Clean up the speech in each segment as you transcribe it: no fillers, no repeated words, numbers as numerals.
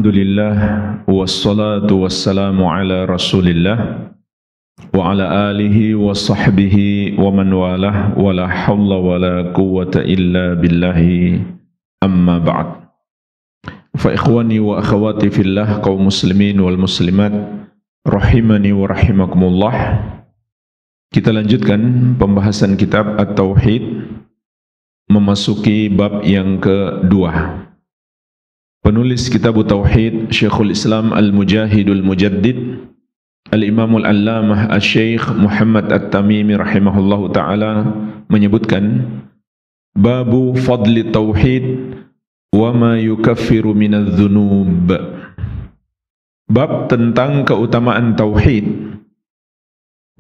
Alhamdulillah wassalatu wassalamu ala Rasulillah wa ala alihi wa sahbihi wa man walah wa la hawla wa la quwwata illa billahi amma ba'd. Fa ikhwani wa akhawati fillah kaum muslimin wal muslimat rahimani wa rahimakumullah. Kita lanjutkan pembahasan kitab At-Tauhid, memasuki bab yang kedua. Penulis kitab Tauhid Syekhul Islam Al-Mujahidul Mujaddid Al-Imamul Allamah Al-Syekh Muhammad At-Tamimi rahimahullahu ta'ala menyebutkan Babu Fadli Tauhid wa ma yukaffiru minadz dzunub. Bab tentang keutamaan Tauhid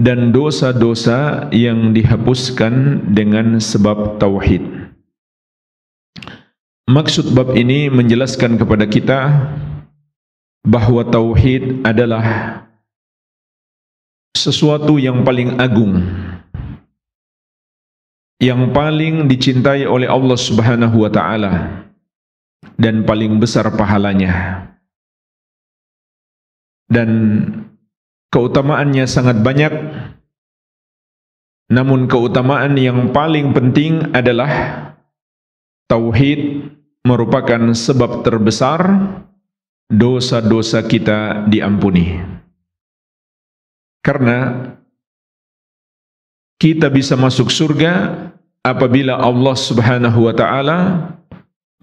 dan dosa-dosa yang dihapuskan dengan sebab Tauhid. Maksud bab ini menjelaskan kepada kita bahwa Tauhid adalah sesuatu yang paling agung, yang paling dicintai oleh Allah Subhanahu wa ta'ala, dan paling besar pahalanya. Dan keutamaannya sangat banyak, namun keutamaan yang paling penting adalah Tauhid merupakan sebab terbesar dosa-dosa kita diampuni. Karena kita bisa masuk surga apabila Allah Subhanahu wa ta'ala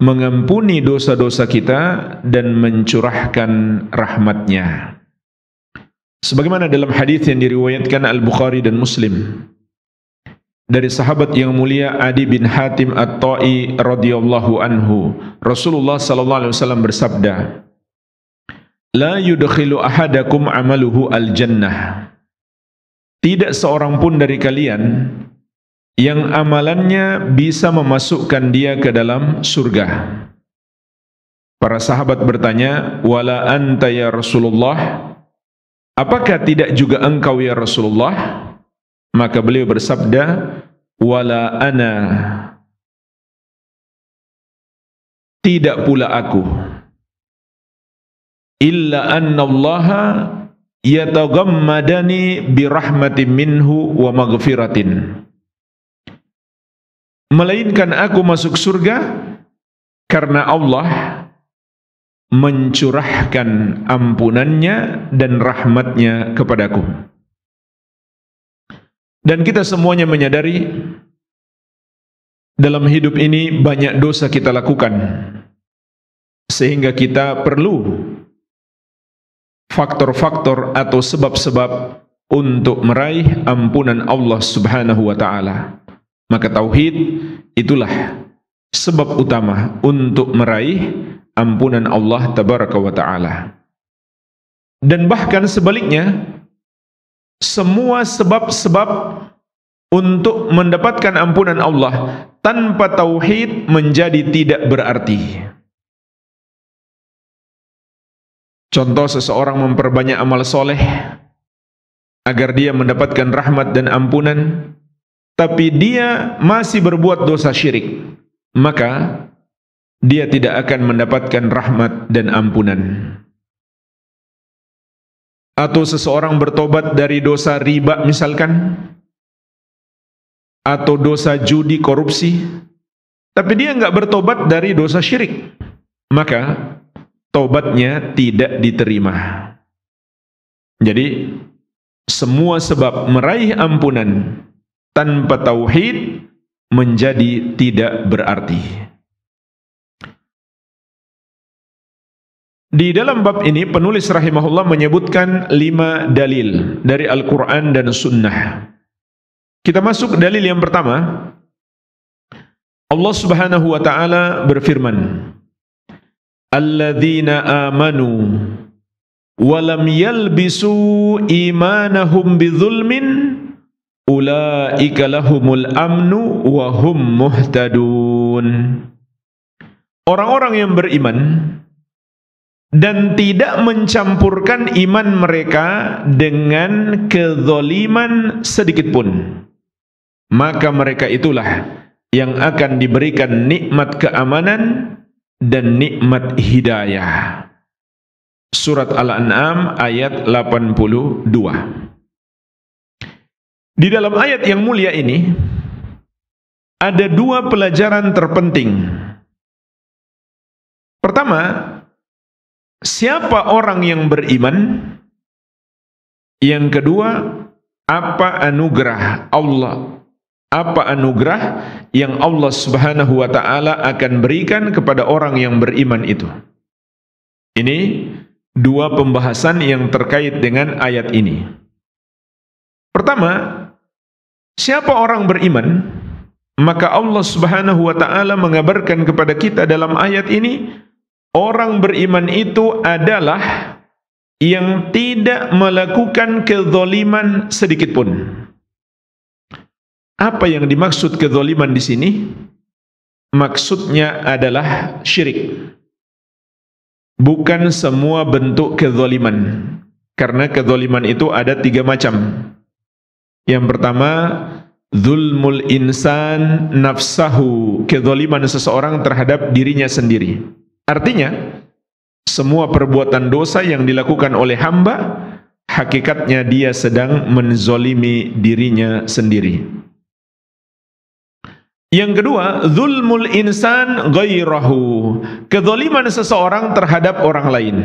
mengampuni dosa-dosa kita dan mencurahkan rahmatnya. Sebagaimana dalam hadis yang diriwayatkan Al-Bukhari dan Muslim dari sahabat yang mulia Adi bin Hatim At-Ta'i radhiyallahu anhu, Rasulullah sallallahu alaihi wasallam bersabda, "La yudkhilu ahadakum amaluhu al-jannah." Tidak seorang pun dari kalian yang amalannya bisa memasukkan dia ke dalam surga. Para sahabat bertanya, "Wala anta ya Rasulullah?" Apakah tidak juga engkau ya Rasulullah? Maka beliau bersabda, "Wala ana." Tidak pula aku. Illa anna Allah yataghammadani birahmatin minhu wa maghfiratin. Melainkan aku masuk surga karena Allah mencurahkan ampunannya dan rahmatnya kepadaku. Dan kita semuanya menyadari dalam hidup ini banyak dosa kita lakukan, sehingga kita perlu faktor-faktor atau sebab-sebab untuk meraih ampunan Allah Subhanahu wa ta'ala. Maka Tauhid itulah sebab utama untuk meraih ampunan Allah Tabaraka wa ta'ala. Dan bahkan sebaliknya, semua sebab-sebab untuk mendapatkan ampunan Allah tanpa Tauhid menjadi tidak berarti. Contoh, seseorang memperbanyak amal soleh agar dia mendapatkan rahmat dan ampunan, tapi dia masih berbuat dosa syirik, maka dia tidak akan mendapatkan rahmat dan ampunan. Atau seseorang bertobat dari dosa riba misalkan, atau dosa judi, korupsi, tapi dia enggak bertobat dari dosa syirik, maka tobatnya tidak diterima. Jadi semua sebab meraih ampunan tanpa Tauhid menjadi tidak berarti. Di dalam bab ini penulis rahimahullah menyebutkan 5 dalil dari Al-Quran dan Sunnah. Kita masuk dalil yang pertama. Allah Subhanahu wa ta'ala berfirman, "Alladzina amanu wa lam yalbisu imanahum bidzulmin ulaika lahumul amnu wa hum muhtadun." Orang-orang yang beriman dan tidak mencampurkan iman mereka dengan kezaliman sedikit pun, maka mereka itulah yang akan diberikan nikmat keamanan dan nikmat hidayah. Surat Al-An'am ayat 82. Di dalam ayat yang mulia ini ada dua pelajaran terpenting. Pertama, siapa orang yang beriman? Yang kedua, apa anugerah Allah? Apa anugerah yang Allah Subhanahu wa taala akan berikan kepada orang yang beriman itu? Ini dua pembahasan yang terkait dengan ayat ini. Pertama, siapa orang beriman? Maka Allah Subhanahu wa taala mengabarkan kepada kita dalam ayat ini, orang beriman itu adalah yang tidak melakukan kezaliman sedikit pun. Apa yang dimaksud kezaliman di sini? Maksudnya adalah syirik. Bukan semua bentuk kezaliman. Karena kezaliman itu ada 3 macam. Yang pertama, zulmul insan nafsahu, kezaliman seseorang terhadap dirinya sendiri. Artinya, semua perbuatan dosa yang dilakukan oleh hamba, hakikatnya dia sedang menzalimi dirinya sendiri. Yang kedua, zulmul insan ghairahu, kezaliman seseorang terhadap orang lain.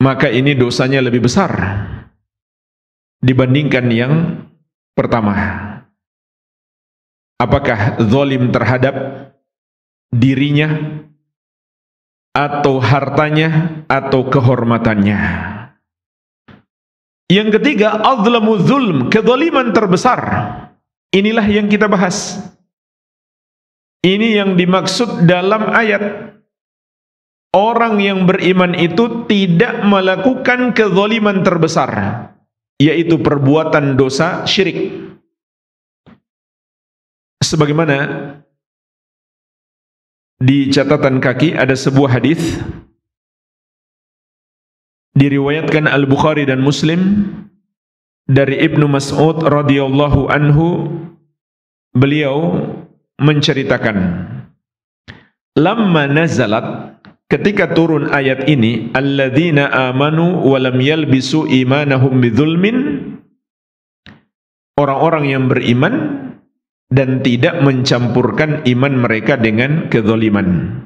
Maka ini dosanya lebih besar dibandingkan yang pertama. Apakah zalim terhadap dirinya, atau hartanya, atau kehormatannya? Yang ketiga, azlamu zulm, kezaliman terbesar. Inilah yang kita bahas. Ini yang dimaksud dalam ayat. Orang yang beriman itu tidak melakukan kezaliman terbesar, yaitu perbuatan dosa syirik. Sebagaimana di catatan kaki ada sebuah hadis diriwayatkan Al-Bukhari dan Muslim dari Ibnu Mas'ud radhiyallahu anhu, beliau menceritakan, lamma nazalat, ketika turun ayat ini, alladzina amanu wa lam yalbisu imanahum bidzulmin, orang-orang yang beriman dan tidak mencampurkan iman mereka dengan kezaliman.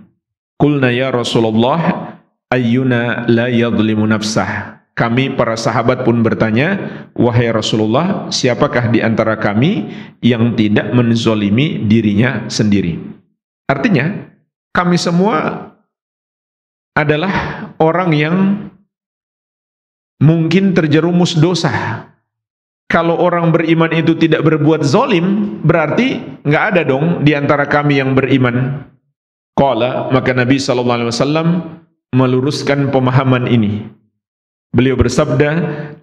Qulna ya Rasulullah, ayyuna la yadhlimu nafsah. Kami para sahabat pun bertanya, wahai Rasulullah, siapakah di antara kami yang tidak menzalimi dirinya sendiri? Artinya, kami semua adalah orang yang mungkin terjerumus dosa. Kalau orang beriman itu tidak berbuat zalim, berarti nggak ada dong di antara kami yang beriman. Qala, maka Nabi SAW meluruskan pemahaman ini. Beliau bersabda,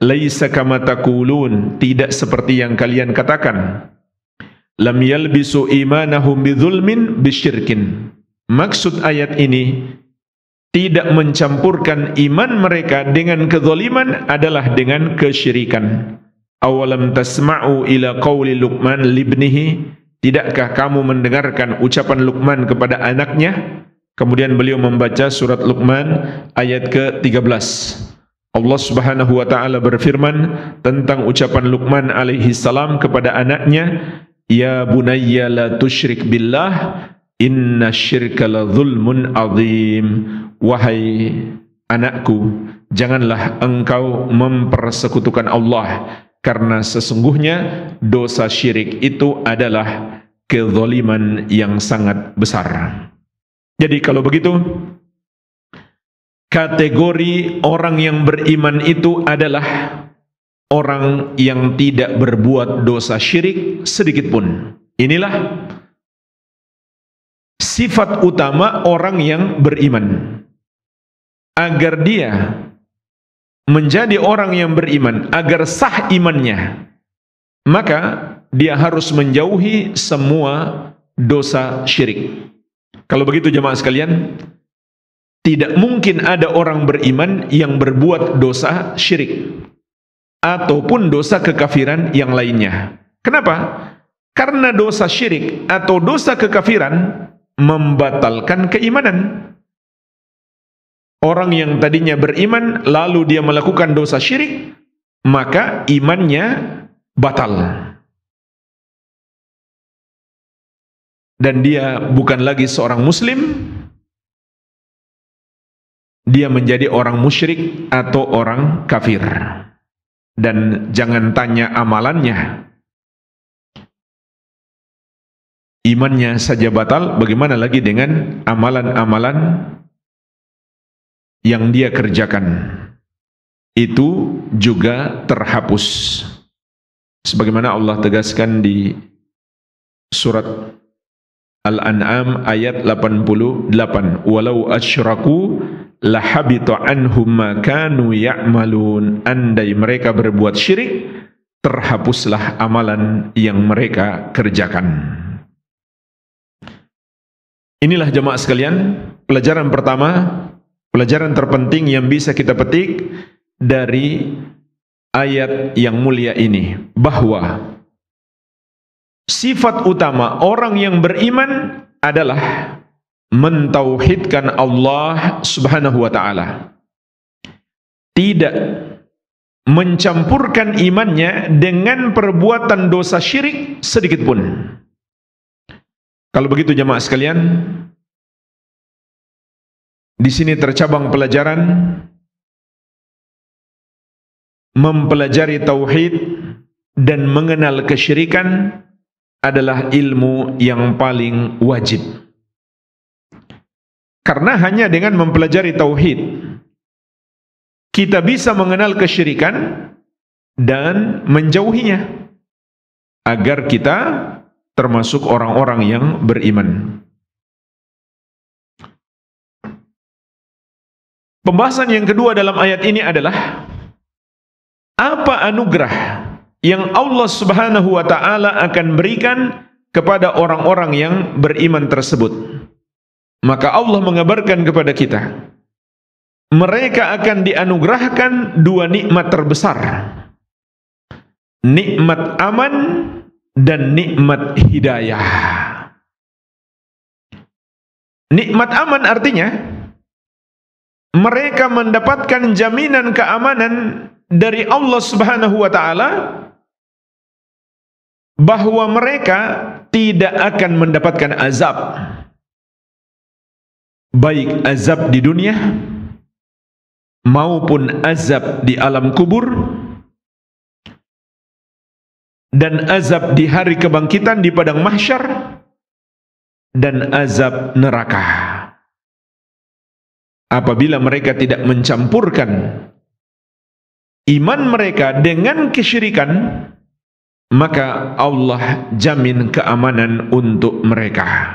laisa kama taqulun, tidak seperti yang kalian katakan. Lam yalbisu imanahum bidzulmin bisyirkin. Maksud ayat ini, tidak mencampurkan iman mereka dengan kezaliman adalah dengan kesyirikan. Awalam tasma'u ila qawli Luqman libnihi, tidakkah kamu mendengarkan ucapan Luqman kepada anaknya? Kemudian beliau membaca surat Luqman ayat ke-13. Allah Subhanahu wa taala berfirman tentang ucapan Luqman alaihi salam kepada anaknya, ya bunayya la tusyrik billah inna syirka la zulmun azim. Wahai anakku, janganlah engkau mempersekutukan Allah, karena sesungguhnya dosa syirik itu adalah kezaliman yang sangat besar. Jadi kalau begitu, kategori orang yang beriman itu adalah orang yang tidak berbuat dosa syirik sedikit pun. Inilah sifat utama orang yang beriman. Agar dia menjadi orang yang beriman, agar sah imannya, maka dia harus menjauhi semua dosa syirik. Kalau begitu jemaah sekalian, tidak mungkin ada orang beriman yang berbuat dosa syirik ataupun dosa kekafiran yang lainnya. Kenapa? Karena dosa syirik atau dosa kekafiran membatalkan keimanan. Orang yang tadinya beriman lalu dia melakukan dosa syirik, maka imannya batal. Dan dia bukan lagi seorang muslim, dia menjadi orang musyrik atau orang kafir. Dan jangan tanya amalannya. Imannya saja batal, bagaimana lagi dengan amalan-amalan yang dia kerjakan? Itu juga terhapus. Sebagaimana Allah tegaskan di surat Al-An'am ayat 88, walau asyraku lahabita anhum ma kanu ya'malun. Andai mereka berbuat syirik, terhapuslah amalan yang mereka kerjakan. Inilah jemaah sekalian, pelajaran pertama, pelajaran terpenting yang bisa kita petik dari ayat yang mulia ini, bahwa sifat utama orang yang beriman adalah mentauhidkan Allah Subhanahu wa ta'ala, tidak mencampurkan imannya dengan perbuatan dosa syirik sedikit pun. Kalau begitu jemaah sekalian, di sini tercabang pelajaran mempelajari tauhid dan mengenal kesyirikan adalah ilmu yang paling wajib. Karena hanya dengan mempelajari tauhid kita bisa mengenal kesyirikan dan menjauhinya, agar kita termasuk orang-orang yang beriman. Pembahasan yang kedua dalam ayat ini adalah apa anugerah yang Allah Subhanahu wa ta'ala akan berikan kepada orang-orang yang beriman tersebut. Maka Allah mengabarkan kepada kita, mereka akan dianugerahkan dua nikmat terbesar, nikmat aman dan nikmat hidayah. Nikmat aman artinya mereka mendapatkan jaminan keamanan dari Allah Subhanahu wa ta'ala, bahwa mereka tidak akan mendapatkan azab, baik azab di dunia maupun azab di alam kubur, dan azab di hari kebangkitan di padang mahsyar, dan azab neraka. Apabila mereka tidak mencampurkan iman mereka dengan kesyirikan, maka Allah jamin keamanan untuk mereka.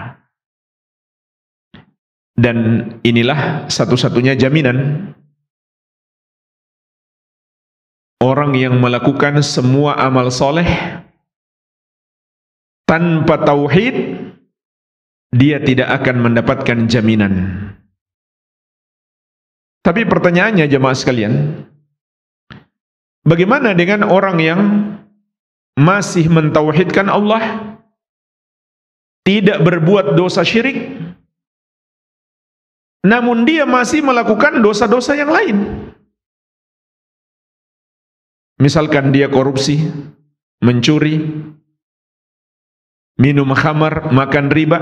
Dan inilah satu-satunya jaminan orang yang melakukan semua amal soleh tanpa tauhid, dia tidak akan mendapatkan jaminan. Tapi pertanyaannya jemaah sekalian, bagaimana dengan orang yang masih mentauhidkan Allah, tidak berbuat dosa syirik, namun dia masih melakukan dosa-dosa yang lain? Misalkan dia korupsi, mencuri, minum khamar, makan riba,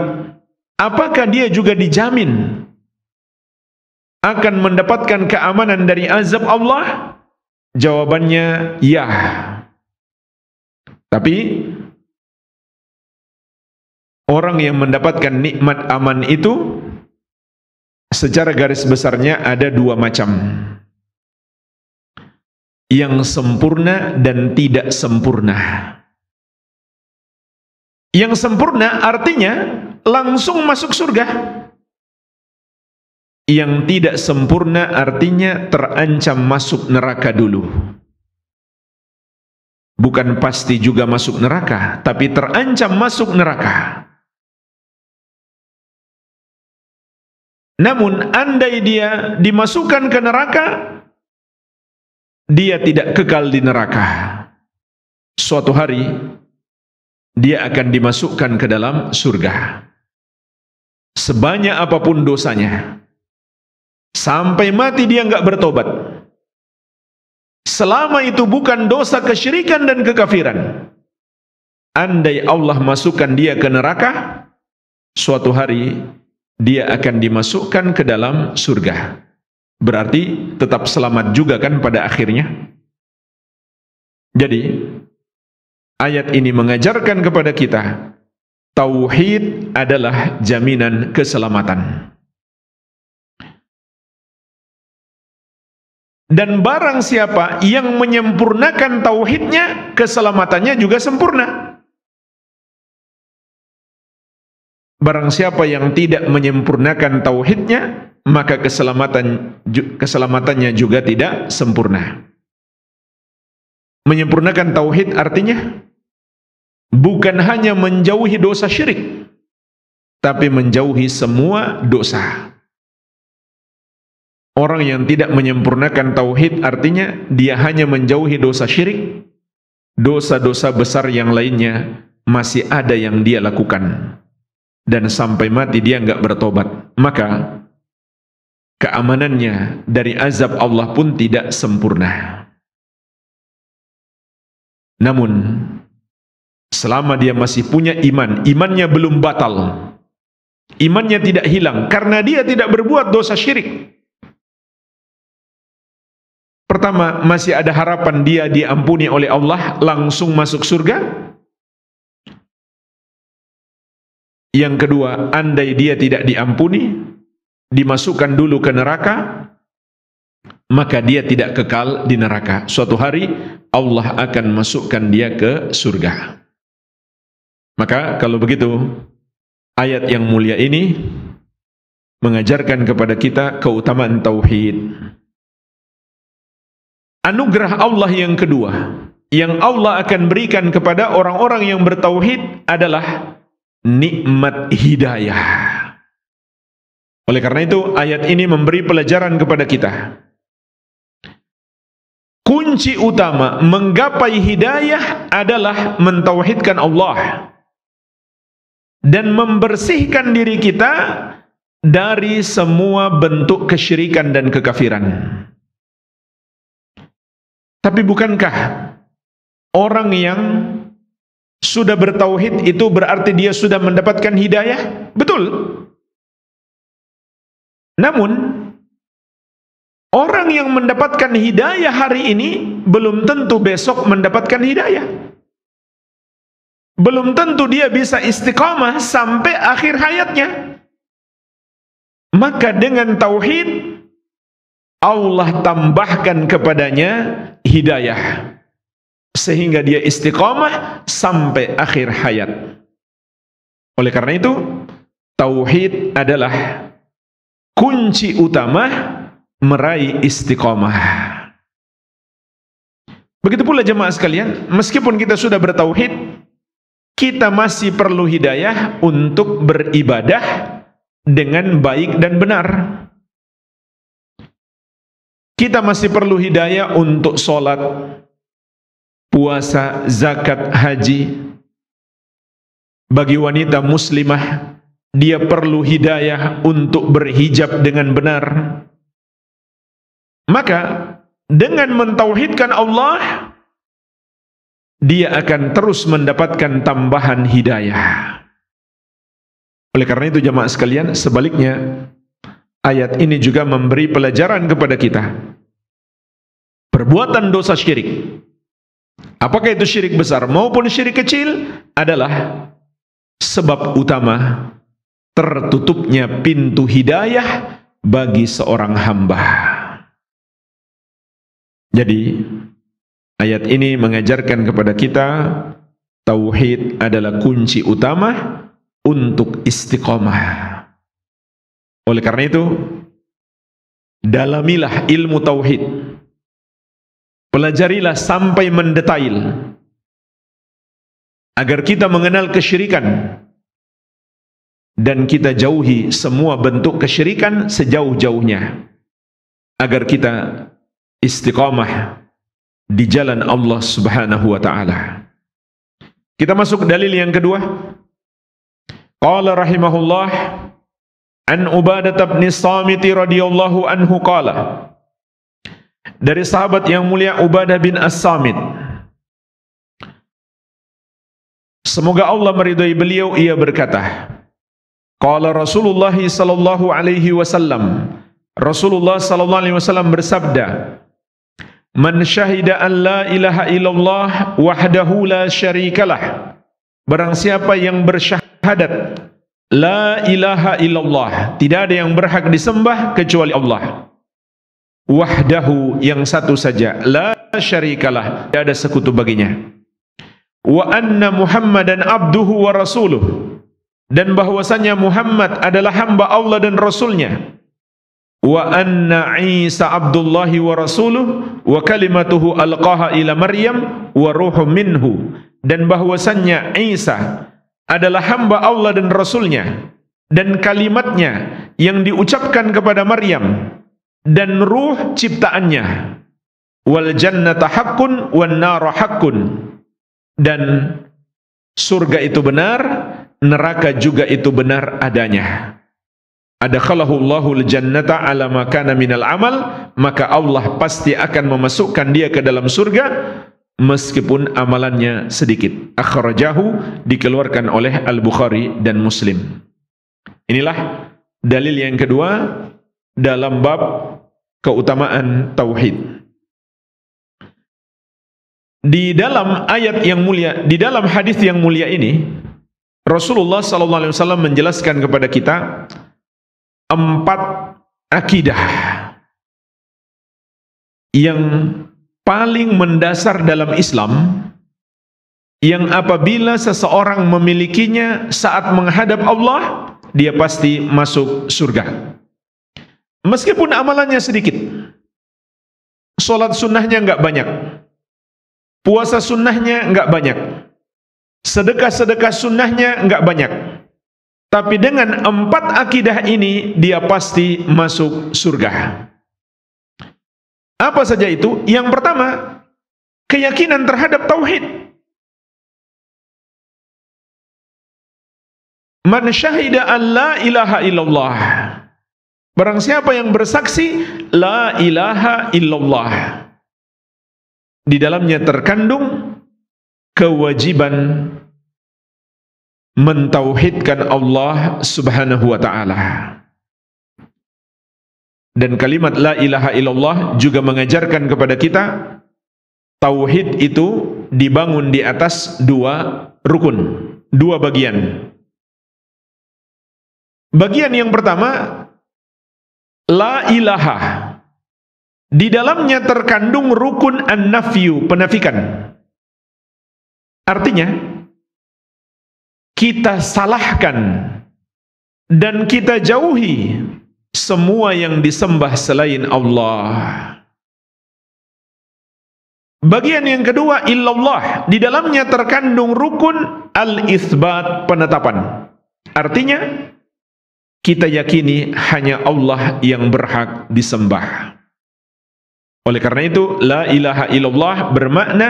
apakah dia juga dijamin akan mendapatkan keamanan dari azab Allah? Jawabannya ya. Tapi orang yang mendapatkan nikmat aman itu secara garis besarnya ada dua macam, yang sempurna dan tidak sempurna. Yang sempurna artinya langsung masuk surga. Yang tidak sempurna artinya terancam masuk neraka dulu. Bukan pasti juga masuk neraka, tapi terancam masuk neraka. Namun andai dia dimasukkan ke neraka, dia tidak kekal di neraka. Suatu hari dia akan dimasukkan ke dalam surga. Sebanyak apapun dosanya, sampai mati dia nggak bertobat, selama itu bukan dosa kesyirikan dan kekafiran, andai Allah masukkan dia ke neraka, suatu hari dia akan dimasukkan ke dalam surga. Berarti tetap selamat juga kan pada akhirnya. Jadi ayat ini mengajarkan kepada kita, tauhid adalah jaminan keselamatan. Dan barang siapa yang menyempurnakan tauhidnya, keselamatannya juga sempurna. Barang siapa yang tidak menyempurnakan tauhidnya, maka keselamatannya juga tidak sempurna. Menyempurnakan tauhid artinya bukan hanya menjauhi dosa syirik, tapi menjauhi semua dosa. Orang yang tidak menyempurnakan tauhid artinya dia hanya menjauhi dosa syirik, dosa-dosa besar yang lainnya masih ada yang dia lakukan, dan sampai mati dia nggak bertobat, maka keamanannya dari azab Allah pun tidak sempurna. Namun selama dia masih punya iman, imannya belum batal, imannya tidak hilang karena dia tidak berbuat dosa syirik. Pertama, masih ada harapan dia diampuni oleh Allah, langsung masuk surga. Yang kedua, andai dia tidak diampuni, dimasukkan dulu ke neraka, maka dia tidak kekal di neraka. Suatu hari Allah akan masukkan dia ke surga. Maka kalau begitu, ayat yang mulia ini mengajarkan kepada kita keutamaan tauhid. Anugerah Allah yang kedua yang Allah akan berikan kepada orang-orang yang bertauhid adalah nikmat hidayah. Oleh karena itu ayat ini memberi pelajaran kepada kita. Kunci utama menggapai hidayah adalah mentauhidkan Allah dan membersihkan diri kita dari semua bentuk kesyirikan dan kekafiran. Tapi bukankah orang yang sudah bertauhid itu berarti dia sudah mendapatkan hidayah? Betul. Namun orang yang mendapatkan hidayah hari ini belum tentu besok mendapatkan hidayah. Belum tentu dia bisa istiqamah sampai akhir hayatnya. Maka dengan tauhid Allah tambahkan kepadanya hidayah sehingga dia istiqamah sampai akhir hayat. Oleh karena itu, tauhid adalah kunci utama meraih istiqamah. Begitu pula jemaah sekalian, meskipun kita sudah bertauhid, kita masih perlu hidayah untuk beribadah dengan baik dan benar. Kita masih perlu hidayah untuk sholat, puasa, zakat, haji. Bagi wanita muslimah, dia perlu hidayah untuk berhijab dengan benar. Maka dengan mentauhidkan Allah, dia akan terus mendapatkan tambahan hidayah. Oleh karena itu jemaah sekalian, sebaliknya ayat ini juga memberi pelajaran kepada kita. Perbuatan dosa syirik, apakah itu syirik besar maupun syirik kecil, adalah sebab utama tertutupnya pintu hidayah bagi seorang hamba. Jadi ayat ini mengajarkan kepada kita tauhid adalah kunci utama untuk istiqamah. Oleh karena itu, dalamilah ilmu tauhid, pelajarilah sampai mendetail agar kita mengenal kesyirikan dan kita jauhi semua bentuk kesyirikan sejauh-jauhnya agar kita istiqamah di jalan Allah Subhanahu wa taala. Kita masuk dalil yang kedua. Qala rahimahullah, An Ubadah bin Samit radhiyallahu anhu qala, dari sahabat yang mulia Ubadah bin As-Samit, semoga Allah meridai beliau, ia berkata, qala Rasulullah sallallahu alaihi wasallam, Rasulullah sallallahu alaihi wasallam bersabda, man syahida an la ilaha illallah wahdahu la syarikalah, barang siapa yang bersyahadat la ilaha illallah, tidak ada yang berhak disembah kecuali Allah, wahdahu, yang satu saja, la syarikalah, tidak ada sekutu baginya, wa anna Muhammadan abduhu wa rasuluh, dan bahwasanya Muhammad adalah hamba Allah dan Rasulnya, wa anna Isa abdullahi wa rasuluh wa kalimatuhu alqaha ila Maryam wa ruhum minhu, dan bahwasanya Isa adalah hamba Allah dan Rasulnya dan kalimatnya yang diucapkan kepada Maryam dan ruh ciptaannya, wal jannata haqqun wan nara haqqun, dan surga itu benar, neraka juga itu benar adanya. Adakhalahu Allahul jannata ala ma kana minal amal, maka Allah pasti akan memasukkan dia ke dalam surga meskipun amalannya sedikit. Akhrajahu, dikeluarkan oleh Al-Bukhari dan Muslim. Inilah dalil yang kedua dalam bab keutamaan tauhid. Di dalam ayat yang mulia, di dalam hadis yang mulia ini, Rasulullah SAW menjelaskan kepada kita 4 akidah yang paling mendasar dalam Islam, yang apabila seseorang memilikinya saat menghadap Allah, dia pasti masuk surga. Meskipun amalannya sedikit, sholat sunnahnya enggak banyak, puasa sunnahnya enggak banyak, sedekah-sedekah sunnahnya enggak banyak, tapi dengan 4 akidah ini dia pasti masuk surga. Apa saja itu? Yang pertama, keyakinan terhadap tauhid. Man syahida an la ilaha illallah, barang siapa yang bersaksi la ilaha illallah, di dalamnya terkandung kewajiban mentauhidkan Allah subhanahu wa ta'ala. Dan kalimat la ilaha illallah juga mengajarkan kepada kita tauhid itu dibangun di atas 2 rukun, 2 bagian. Bagian yang pertama, la ilaha, di dalamnya terkandung rukun an-nafyu, penafikan. Artinya kita salahkan dan kita jauhi semua yang disembah selain Allah. Bagian yang kedua, illallah, di dalamnya terkandung rukun al-itsbat, penetapan. Artinya kita yakini hanya Allah yang berhak disembah. Oleh karena itu, la ilaha illallah bermakna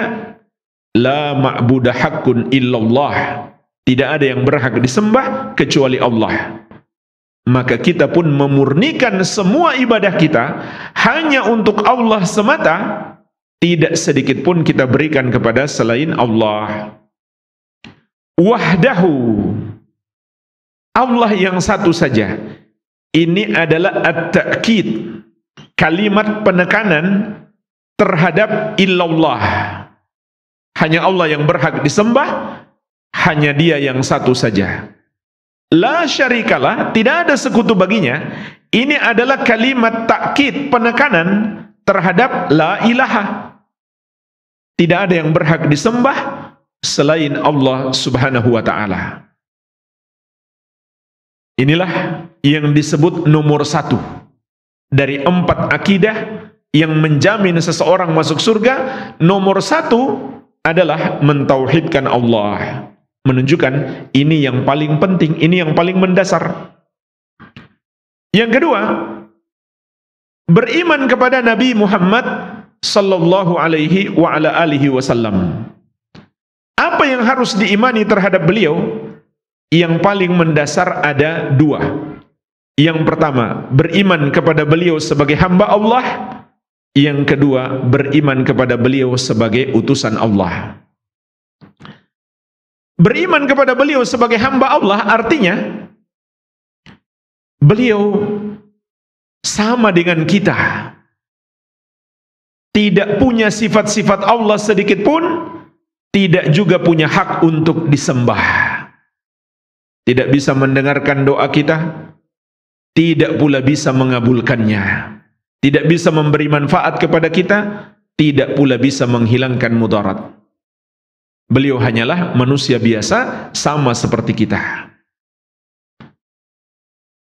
la ma'budah haqqun illallah, tidak ada yang berhak disembah kecuali Allah. Maka kita pun memurnikan semua ibadah kita hanya untuk Allah semata, tidak sedikit pun kita berikan kepada selain Allah. Wahdahu, Allah yang satu saja. Ini adalah at-ta'kid, kalimat penekanan terhadap illallah. Hanya Allah yang berhak disembah, hanya Dia yang satu saja. La syarikalah, tidak ada sekutu baginya. Ini adalah kalimat takkid, penekanan terhadap la ilaha. Tidak ada yang berhak disembah selain Allah subhanahu wa ta'ala. Inilah yang disebut nomor 1 dari 4 akidah yang menjamin seseorang masuk surga. Nomor 1 adalah mentauhidkan Allah, menunjukkan ini yang paling penting, ini yang paling mendasar. Yang kedua, beriman kepada Nabi Muhammad sallallahu alaihi wa ala alihi wasallam. Apa yang harus diimani terhadap beliau? Yang paling mendasar ada 2. Yang pertama, beriman kepada beliau sebagai hamba Allah. Yang kedua, beriman kepada beliau sebagai utusan Allah. Beriman kepada beliau sebagai hamba Allah artinya beliau sama dengan kita. Tidak punya sifat-sifat Allah sedikit pun, tidak juga punya hak untuk disembah. Tidak bisa mendengarkan doa kita, tidak pula bisa mengabulkannya. Tidak bisa memberi manfaat kepada kita, tidak pula bisa menghilangkan mudarat. Beliau hanyalah manusia biasa, sama seperti kita.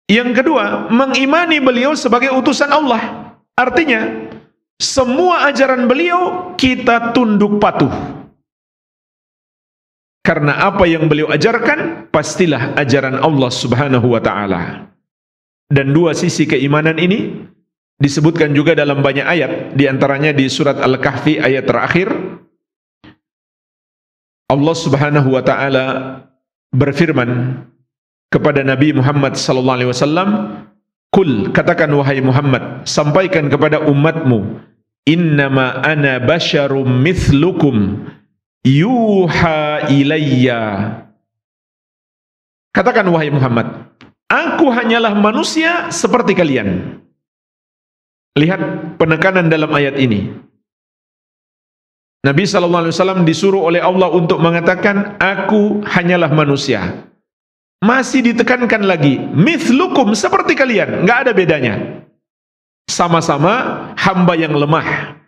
Yang kedua, mengimani beliau sebagai utusan Allah. Artinya, semua ajaran beliau kita tunduk patuh. Karena apa yang beliau ajarkan, pastilah ajaran Allah Subhanahu wa ta'ala. Dan dua sisi keimanan ini disebutkan juga dalam banyak ayat, di antaranya di surat Al-Kahfi ayat terakhir. Allah Subhanahu wa ta'ala berfirman kepada Nabi Muhammad sallallahu alaihi wasallam, "Qul," katakan wahai Muhammad, sampaikan kepada umatmu, "Innama ana basyarum mithlukum yuha ilayya." Katakan wahai Muhammad, aku hanyalah manusia seperti kalian. Lihat penekanan dalam ayat ini. Nabi SAW disuruh oleh Allah untuk mengatakan, aku hanyalah manusia. Masih ditekankan lagi, mithlukum, seperti kalian, nggak ada bedanya. Sama-sama hamba yang lemah.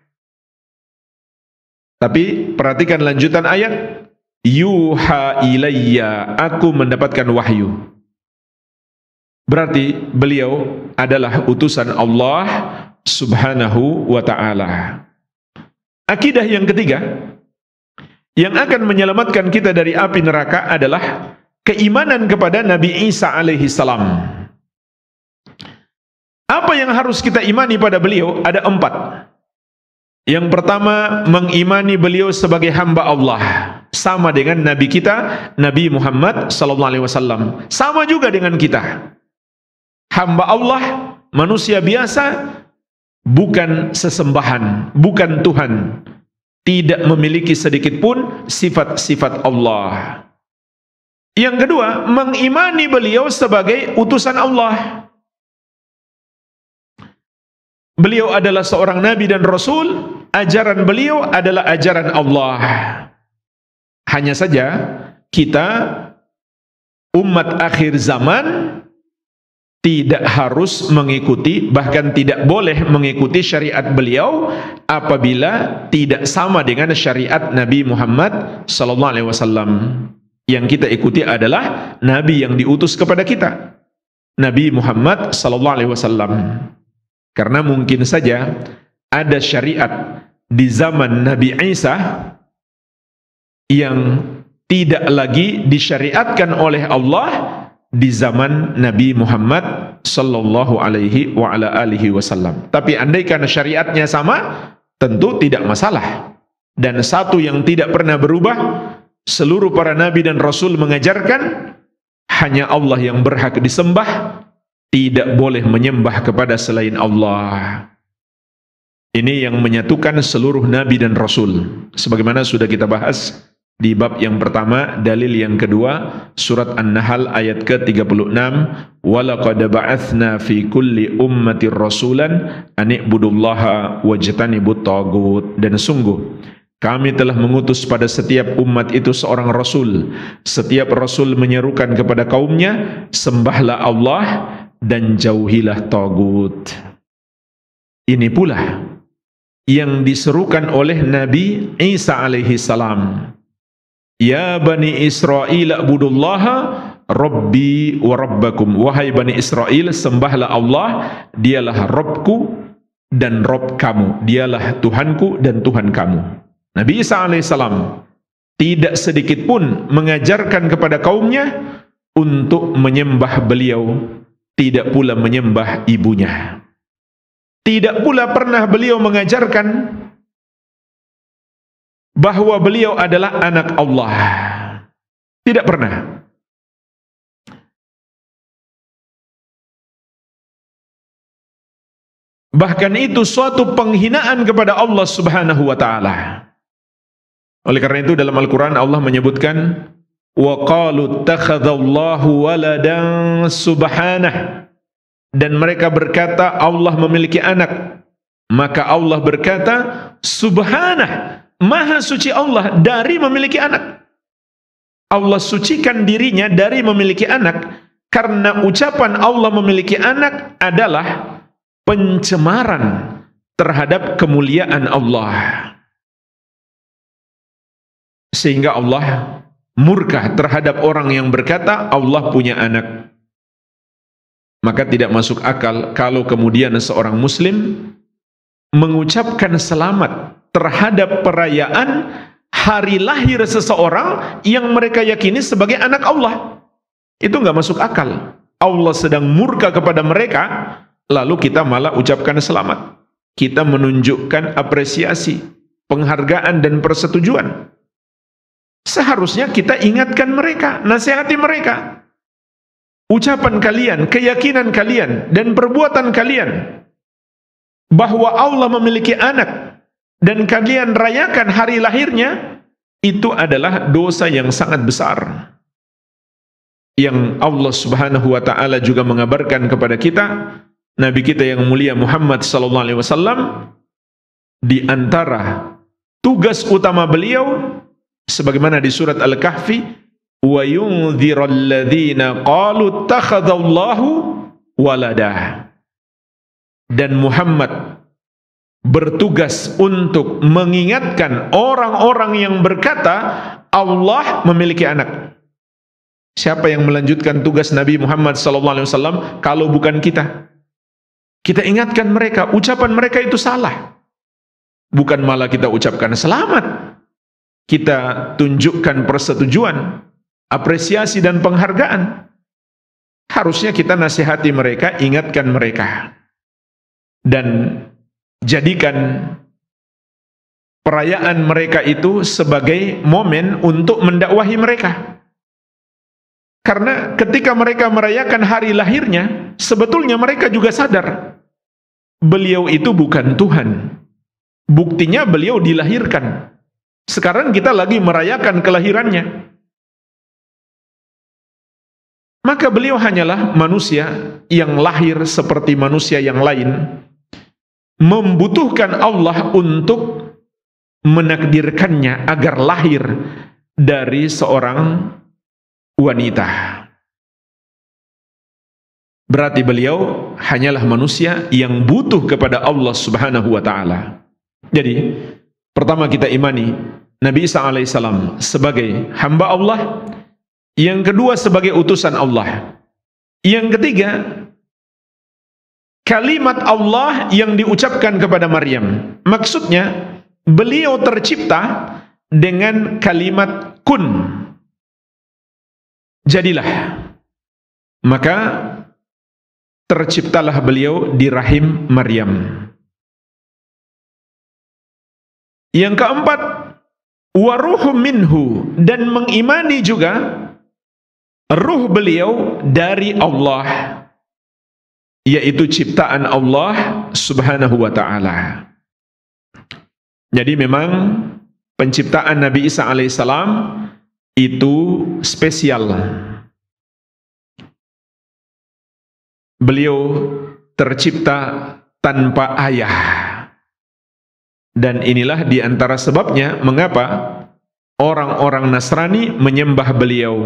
Tapi perhatikan lanjutan ayat, yuha ilayya, aku mendapatkan wahyu. Berarti beliau adalah utusan Allah Subhanahu wa ta'ala. Akidah yang ketiga yang akan menyelamatkan kita dari api neraka adalah keimanan kepada Nabi Isa alaihi salam. Apa yang harus kita imani pada beliau? Ada 4. Yang pertama, mengimani beliau sebagai hamba Allah, sama dengan Nabi kita, Nabi Muhammad sallallahu alaihi wasallam. Sama juga dengan kita. Hamba Allah, manusia biasa, bukan sesembahan, bukan Tuhan. Tidak memiliki sedikit pun sifat-sifat Allah. Yang kedua, mengimani beliau sebagai utusan Allah. Beliau adalah seorang nabi dan rasul, ajaran beliau adalah ajaran Allah. Hanya saja kita umat akhir zaman tidak harus mengikuti, bahkan tidak boleh mengikuti syariat beliau apabila tidak sama dengan syariat Nabi Muhammad sallallahu alaihi wasallam. Yang kita ikuti adalah nabi yang diutus kepada kita, Nabi Muhammad sallallahu alaihi wasallam. Karena mungkin saja ada syariat di zaman Nabi Isa yang tidak lagi disyariatkan oleh Allah di zaman Nabi Muhammad sallallahu alaihi wa ala alihi wasallam. Tapi andaikan syariatnya sama, tentu tidak masalah. Dan satu yang tidak pernah berubah, seluruh para nabi dan rasul mengajarkan hanya Allah yang berhak disembah, tidak boleh menyembah kepada selain Allah. Ini yang menyatukan seluruh nabi dan rasul. Sebagaimana sudah kita bahas di bab yang pertama, dalil yang kedua, surat An-Nahl ayat ke-36, وَلَقَدْ بَعَثْنَا فِي كُلِّ أُمَّةٍ رَسُولًا أَنِ اعْبُدُوا اللَّهَ وَاجْتَنِبُوا الطَّاغُوتَ. Dan sungguh kami telah mengutus pada setiap umat itu seorang rasul. Setiap rasul menyerukan kepada kaumnya, sembahlah Allah dan jauhilah tagut. Ini pula yang diserukan oleh Nabi Isa alaihi salam. Ya Bani Israel a'budullaha Rabbi wa Rabbakum. Wahai Bani Israel, sembahlah Allah, dialah Rabbku dan Rabb kamu. Dialah Tuhanku dan Tuhan kamu. Nabi Isa alaihissalam tidak sedikit pun mengajarkan kepada kaumnya untuk menyembah beliau, tidak pula menyembah ibunya. Tidak pula pernah beliau mengajarkan bahwa beliau adalah anak Allah. Tidak pernah. Bahkan itu suatu penghinaan kepada Allah Subhanahu wa taala. Oleh karena itu dalam Al-Qur'an Allah menyebutkan wa qalu ittakhadallahu waladan subhanah, dan mereka berkata Allah memiliki anak. Maka Allah berkata subhanah, maha suci Allah dari memiliki anak. Allah sucikan dirinya dari memiliki anak, karena ucapan Allah memiliki anak adalah pencemaran terhadap kemuliaan Allah. Sehingga Allah murka terhadap orang yang berkata Allah punya anak. Maka tidak masuk akal kalau kemudian seorang muslim mengucapkan selamat terhadap perayaan hari lahir seseorang yang mereka yakini sebagai anak Allah. Itu nggak masuk akal. Allah sedang murka kepada mereka, lalu kita malah ucapkan selamat. Kita menunjukkan apresiasi, penghargaan dan persetujuan. Seharusnya kita ingatkan mereka, nasihati mereka. Ucapan kalian, keyakinan kalian, dan perbuatan kalian bahwa Allah memiliki anak dan kalian rayakan hari lahirnya, itu adalah dosa yang sangat besar. Yang Allah Subhanahu wa taala juga mengabarkan kepada kita, Nabi kita yang mulia Muhammad sallallahu alaihi wasallam, di antara tugas utama beliau sebagaimana di surat Al-Kahfi, wa yunziral ladzina qalu ittakhadallahu walada. Dan Muhammad bertugas untuk mengingatkan orang-orang yang berkata Allah memiliki anak. Siapa yang melanjutkan tugas Nabi Muhammad SAW kalau bukan kita? Kita ingatkan mereka, ucapan mereka itu salah. Bukan malah kita ucapkan selamat. Kita tunjukkan persetujuan, apresiasi dan penghargaan. Harusnya kita nasihati mereka, ingatkan mereka. Dan jadikan perayaan mereka itu sebagai momen untuk mendakwahi mereka. Karena ketika mereka merayakan hari lahirnya, sebetulnya mereka juga sadar beliau itu bukan Tuhan. Buktinya beliau dilahirkan. Sekarang kita lagi merayakan kelahirannya. Maka beliau hanyalah manusia yang lahir seperti manusia yang lain, membutuhkan Allah untuk menakdirkannya agar lahir dari seorang wanita. Berarti beliau hanyalah manusia yang butuh kepada Allah Subhanahu wa taala. Jadi, pertama kita imani Nabi Isa alaihissalam sebagai hamba Allah, yang kedua sebagai utusan Allah, yang ketiga kalimat Allah yang diucapkan kepada Maryam. Maksudnya beliau tercipta dengan kalimat kun, jadilah. Maka terciptalah beliau di rahim Maryam. Yang keempat, waruhum minhu, dan mengimani juga ruh beliau dari Allah, yaitu ciptaan Allah Subhanahu wa ta'ala. Jadi memang penciptaan Nabi Isa alaihissalam itu spesial. Beliau tercipta tanpa ayah. Dan inilah di antara sebabnya mengapa orang-orang Nasrani menyembah beliau.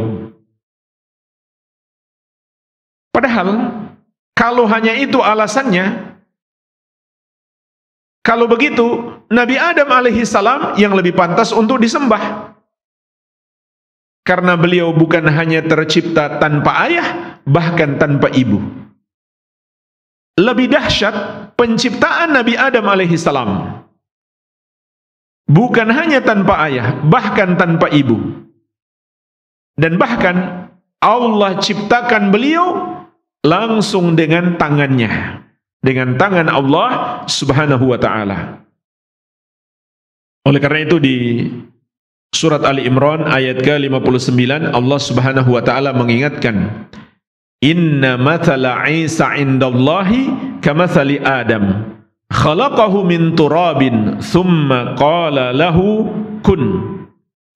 Padahal kalau hanya itu alasannya, kalau begitu Nabi Adam alaihissalam yang lebih pantas untuk disembah. Karena beliau bukan hanya tercipta tanpa ayah, bahkan tanpa ibu. Lebih dahsyat penciptaan Nabi Adam alaihissalam. Bukan hanya tanpa ayah, bahkan tanpa ibu. Dan bahkan Allah ciptakan beliau langsung dengan tangannya, dengan tangan Allah Subhanahu wa ta'ala. Oleh karena itu di surat Ali Imran ayat ke-59 Allah Subhanahu wa ta'ala mengingatkan, inna mathala Isa indallahi kamathali Adam khalaqahu min turabin thumma qala lahu kun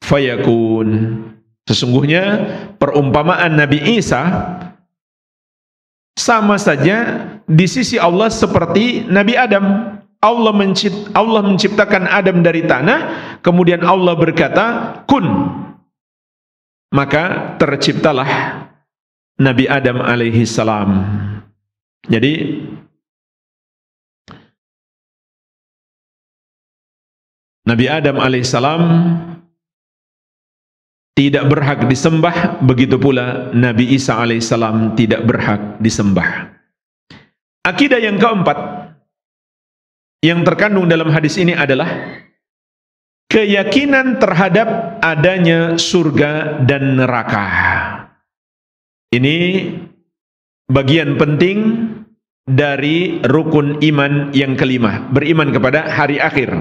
fayakun. Sesungguhnya perumpamaan Nabi Isa sama saja di sisi Allah seperti Nabi Adam. Allah menciptakan Adam dari tanah, kemudian Allah berkata, kun. Maka terciptalah Nabi Adam alaihi salam. Jadi Nabi Adam alaihi salam tidak berhak disembah, begitu pula Nabi Isa alaihi salam tidak berhak disembah. Akidah yang keempat yang terkandung dalam hadis ini adalah keyakinan terhadap adanya surga dan neraka. Ini bagian penting dari rukun iman yang kelima, beriman kepada hari akhir.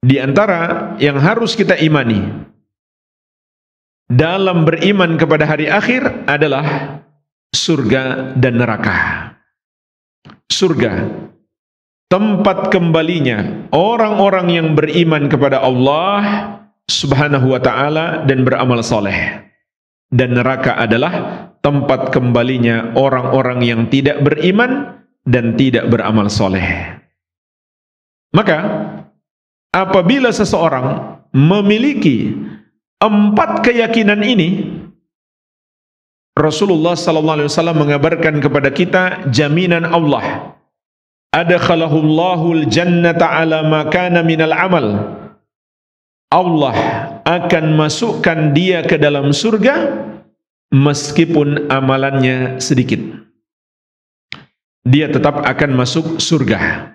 Di antara yang harus kita imani dalam beriman kepada hari akhir adalah surga dan neraka. Surga, tempat kembalinya orang-orang yang beriman kepada Allah Subhanahu wa ta'ala dan beramal soleh. Dan neraka adalah tempat kembalinya orang-orang yang tidak beriman dan tidak beramal soleh. Maka apabila seseorang memiliki empat keyakinan ini, Rasulullah SAW mengabarkan kepada kita jaminan Allah. Adkhalahullahu al-jannata ala ma kana minal amal. Allah akan masukkan dia ke dalam surga meskipun amalannya sedikit. Dia tetap akan masuk surga.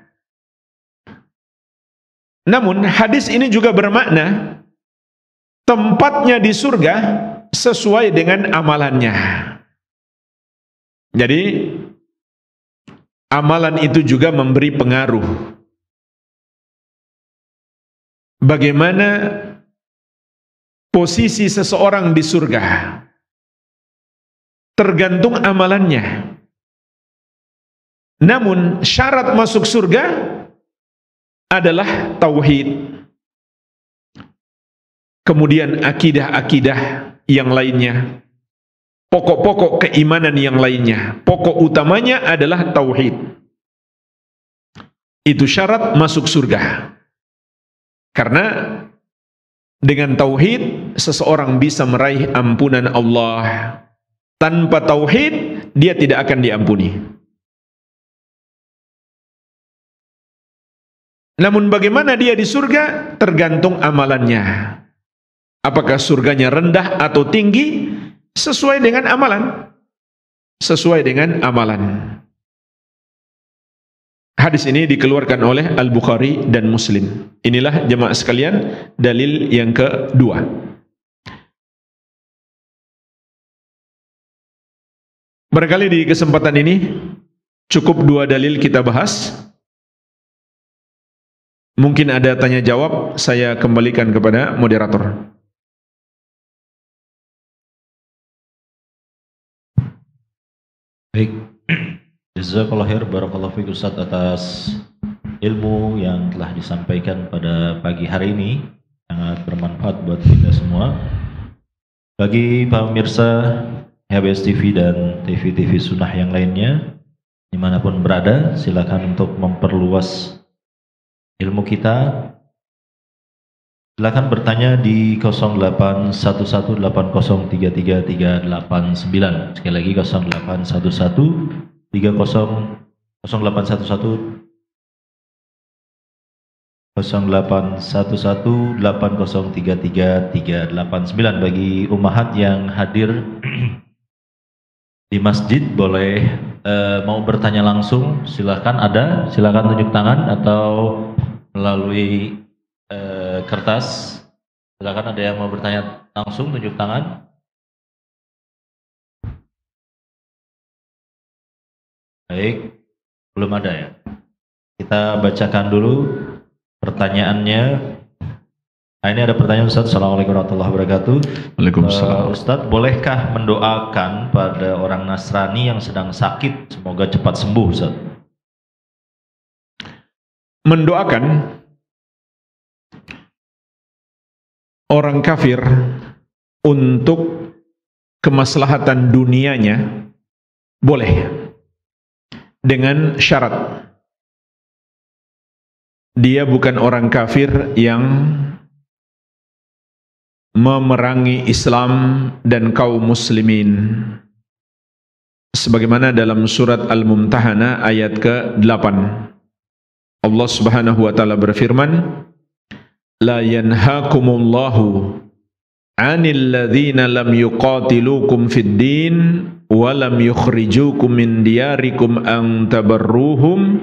Namun hadis ini juga bermakna tempatnya di surga sesuai dengan amalannya. Jadi amalan itu juga memberi pengaruh. Bagaimana posisi seseorang di surga tergantung amalannya. Namun syarat masuk surga adalah tauhid. Kemudian akidah-akidah yang lainnya, pokok-pokok keimanan yang lainnya. Pokok utamanya adalah tauhid. Itu syarat masuk surga. Karena dengan tauhid seseorang bisa meraih ampunan Allah. Tanpa tauhid dia tidak akan diampuni. Namun bagaimana dia di surga tergantung amalannya. Apakah surganya rendah atau tinggi sesuai dengan amalan. Sesuai dengan amalan. Hadis ini dikeluarkan oleh Al-Bukhari dan Muslim. Inilah jemaah sekalian dalil yang kedua. Barangkali di kesempatan ini cukup dua dalil kita bahas. Mungkin ada tanya jawab, saya kembalikan kepada moderator. Baik, jazakallahu khair, barakallahu fiik Ustaz atas ilmu yang telah disampaikan pada pagi hari ini, sangat bermanfaat buat kita semua. Bagi pemirsa HBS TV dan TV-TV Sunnah yang lainnya, dimanapun berada, silakan untuk memperluas ilmu kita. Silakan bertanya di 081180333389. Sekali lagi 0811803339. Bagi ummahat yang hadir di masjid boleh mau bertanya langsung, silakan tunjuk tangan atau melalui kertas. Silakan, ada yang mau bertanya langsung, tunjuk tangan. Baik, belum ada ya. Kita bacakan dulu pertanyaannya. Nah, ini ada pertanyaan Ustaz. Assalamualaikum warahmatullahi wabarakatuh. Waalaikumsalam. Ustaz, bolehkah mendoakan pada orang Nasrani yang sedang sakit semoga cepat sembuh, Ustaz? mendoakan orang kafir untuk kemaslahatan dunianya boleh, dengan syarat dia bukan orang kafir yang memerangi Islam dan kaum muslimin, sebagaimana dalam surat Al-Mumtahanah ayat ke-8 Allah subhanahu wa ta'ala berfirman, la yanhakumullahu 'anil ladzina lam yuqatilukum fid din wa lam yukhrijukum min diyarikum an tabarruhum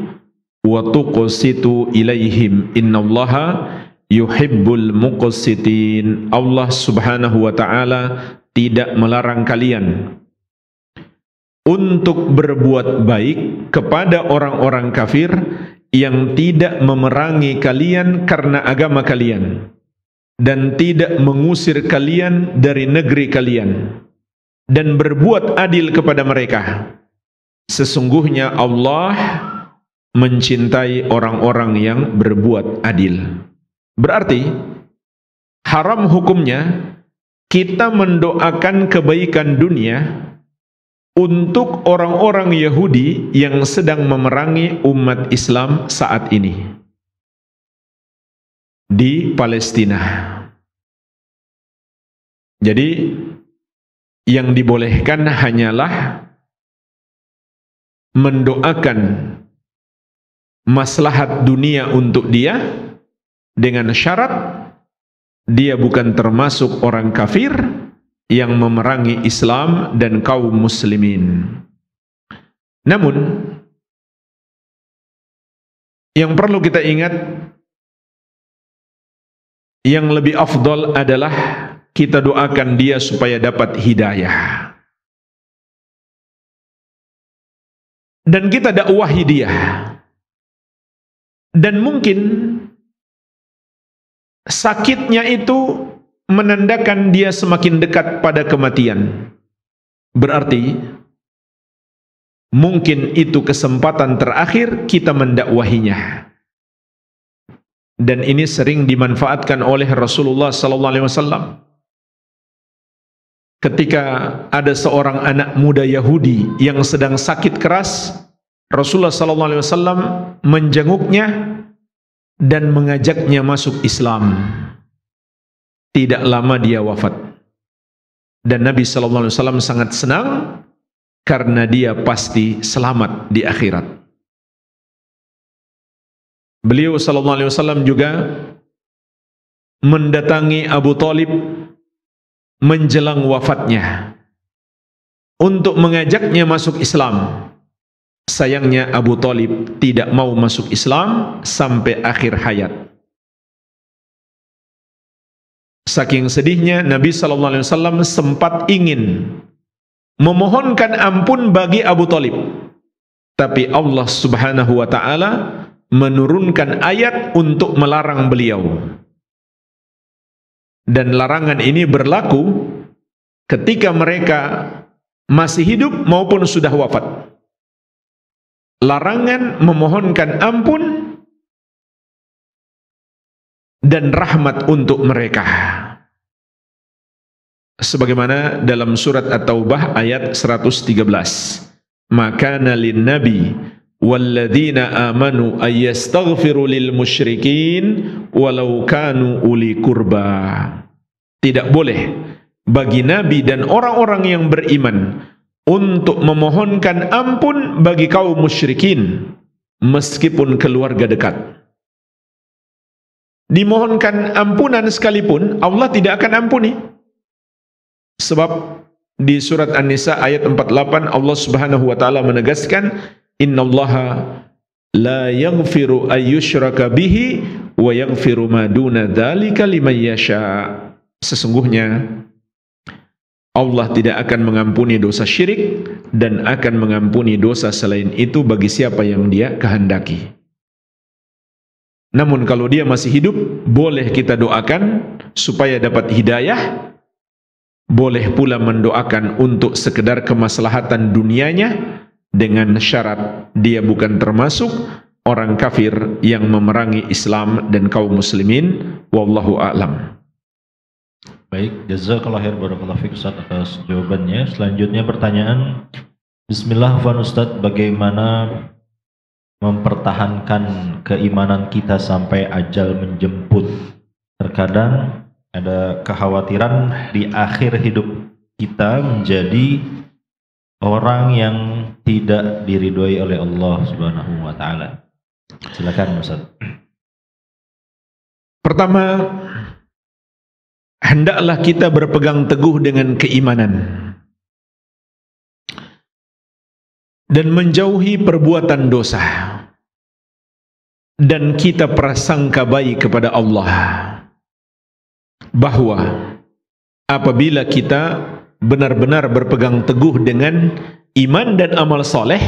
wa tuqsitu ilaihim innallaha yuhibbul muqsitin. Allah subhanahu wa ta'ala tidak melarang kalian untuk berbuat baik kepada orang-orang kafir yang tidak memerangi kalian karena agama kalian dan tidak mengusir kalian dari negeri kalian, dan berbuat adil kepada mereka. Sesungguhnya Allah mencintai orang-orang yang berbuat adil. Berarti haram hukumnya kita mendoakan kebaikan dunia untuk orang-orang Yahudi yang sedang memerangi umat Islam saat ini di Palestina. Jadi yang dibolehkan hanyalah mendoakan maslahat dunia untuk dia, dengan syarat dia bukan termasuk orang kafir yang memerangi Islam dan kaum muslimin. Namun yang perlu kita ingat, yang lebih afdal adalah kita doakan dia supaya dapat hidayah, dan kita dakwahi dia. Dan mungkin sakitnya itu menandakan dia semakin dekat pada kematian. Berarti mungkin itu kesempatan terakhir kita mendakwahinya. Dan ini sering dimanfaatkan oleh Rasulullah sallallahu alaihi wasallam. Ketika ada seorang anak muda Yahudi yang sedang sakit keras, Rasulullah sallallahu alaihi wasallam menjenguknya dan mengajaknya masuk Islam. Tidak lama dia wafat. Dan Nabi sallallahu alaihi wasallam sangat senang karena dia pasti selamat di akhirat. Beliau sallallahu alaihi wasallam juga mendatangi Abu Thalib menjelang wafatnya untuk mengajaknya masuk Islam. Sayangnya Abu Thalib tidak mau masuk Islam sampai akhir hayat. Saking sedihnya, Nabi sallallahu alaihi wasallam sempat ingin memohonkan ampun bagi Abu Thalib, tapi Allah Subhanahu wa taala menurunkan ayat untuk melarang beliau. Dan larangan ini berlaku ketika mereka masih hidup maupun sudah wafat. Larangan memohonkan ampun dan rahmat untuk mereka. Sebagaimana dalam surat At-Taubah ayat 113. Makana lin nabi walladzina amanu ayyastaghfiru lil musyrikin walau kanu uli kurba. Tidak boleh bagi nabi dan orang-orang yang beriman untuk memohonkan ampun bagi kaum musyrikin meskipun keluarga dekat. Dimohonkan ampunan sekalipun Allah tidak akan ampuni. Sebab di surat An-Nisa ayat 48 Allah Subhanahu wa taala menegaskan, innallaha la yaghfiru ayyushraka bihi wa yaghfiru ma duna dzalika liman yasha. Sesungguhnya Allah tidak akan mengampuni dosa syirik dan akan mengampuni dosa selain itu bagi siapa yang Dia kehendaki. Namun kalau dia masih hidup, boleh kita doakan supaya dapat hidayah. Boleh pula mendoakan untuk sekedar kemaslahatan dunianya dengan syarat dia bukan termasuk orang kafir yang memerangi Islam dan kaum muslimin. Wallahu a'lam. Baik, jazakallahu khair, barakallahu fiik Ustaz atas jawabannya. Selanjutnya pertanyaan, bismillah Ustaz, bagaimana mempertahankan keimanan kita sampai ajal menjemput? Terkadang ada kekhawatiran di akhir hidup kita menjadi orang yang tidak diridhoi oleh Allah Subhanahu wa taala. Silakan Ustaz. Pertama, hendaklah kita berpegang teguh dengan keimanan dan menjauhi perbuatan dosa, dan kita prasangka baik kepada Allah bahwa apabila kita benar-benar berpegang teguh dengan iman dan amal soleh,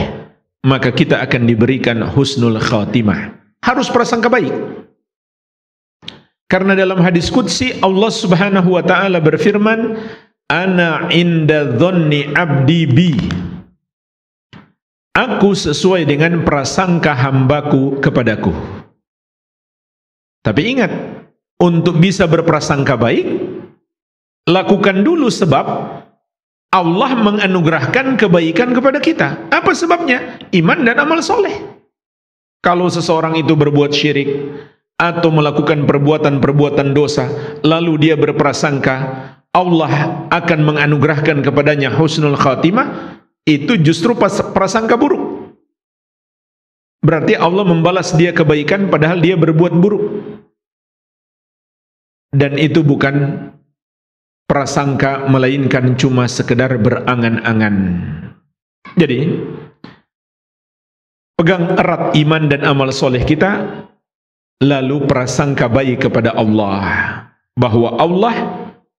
maka kita akan diberikan husnul khatimah. Harus prasangka baik. Karena dalam hadis qudsi Allah Subhanahu wa taala berfirman, "Ana inda dhanni 'abdi bi." Aku sesuai dengan prasangka hambaku kepadaku. Tapi ingat, untuk bisa berprasangka baik, lakukan dulu sebab Allah menganugerahkan kebaikan kepada kita. Apa sebabnya? Iman dan amal soleh. Kalau seseorang itu berbuat syirik atau melakukan perbuatan-perbuatan dosa, lalu dia berprasangka Allah akan menganugerahkan kepadanya husnul khatimah, itu justru prasangka buruk. Berarti Allah membalas dia kebaikan padahal dia berbuat buruk. Dan itu bukan prasangka, melainkan cuma sekedar berangan-angan. Jadi, pegang erat iman dan amal soleh kita, lalu prasangka baik kepada Allah, bahwa Allah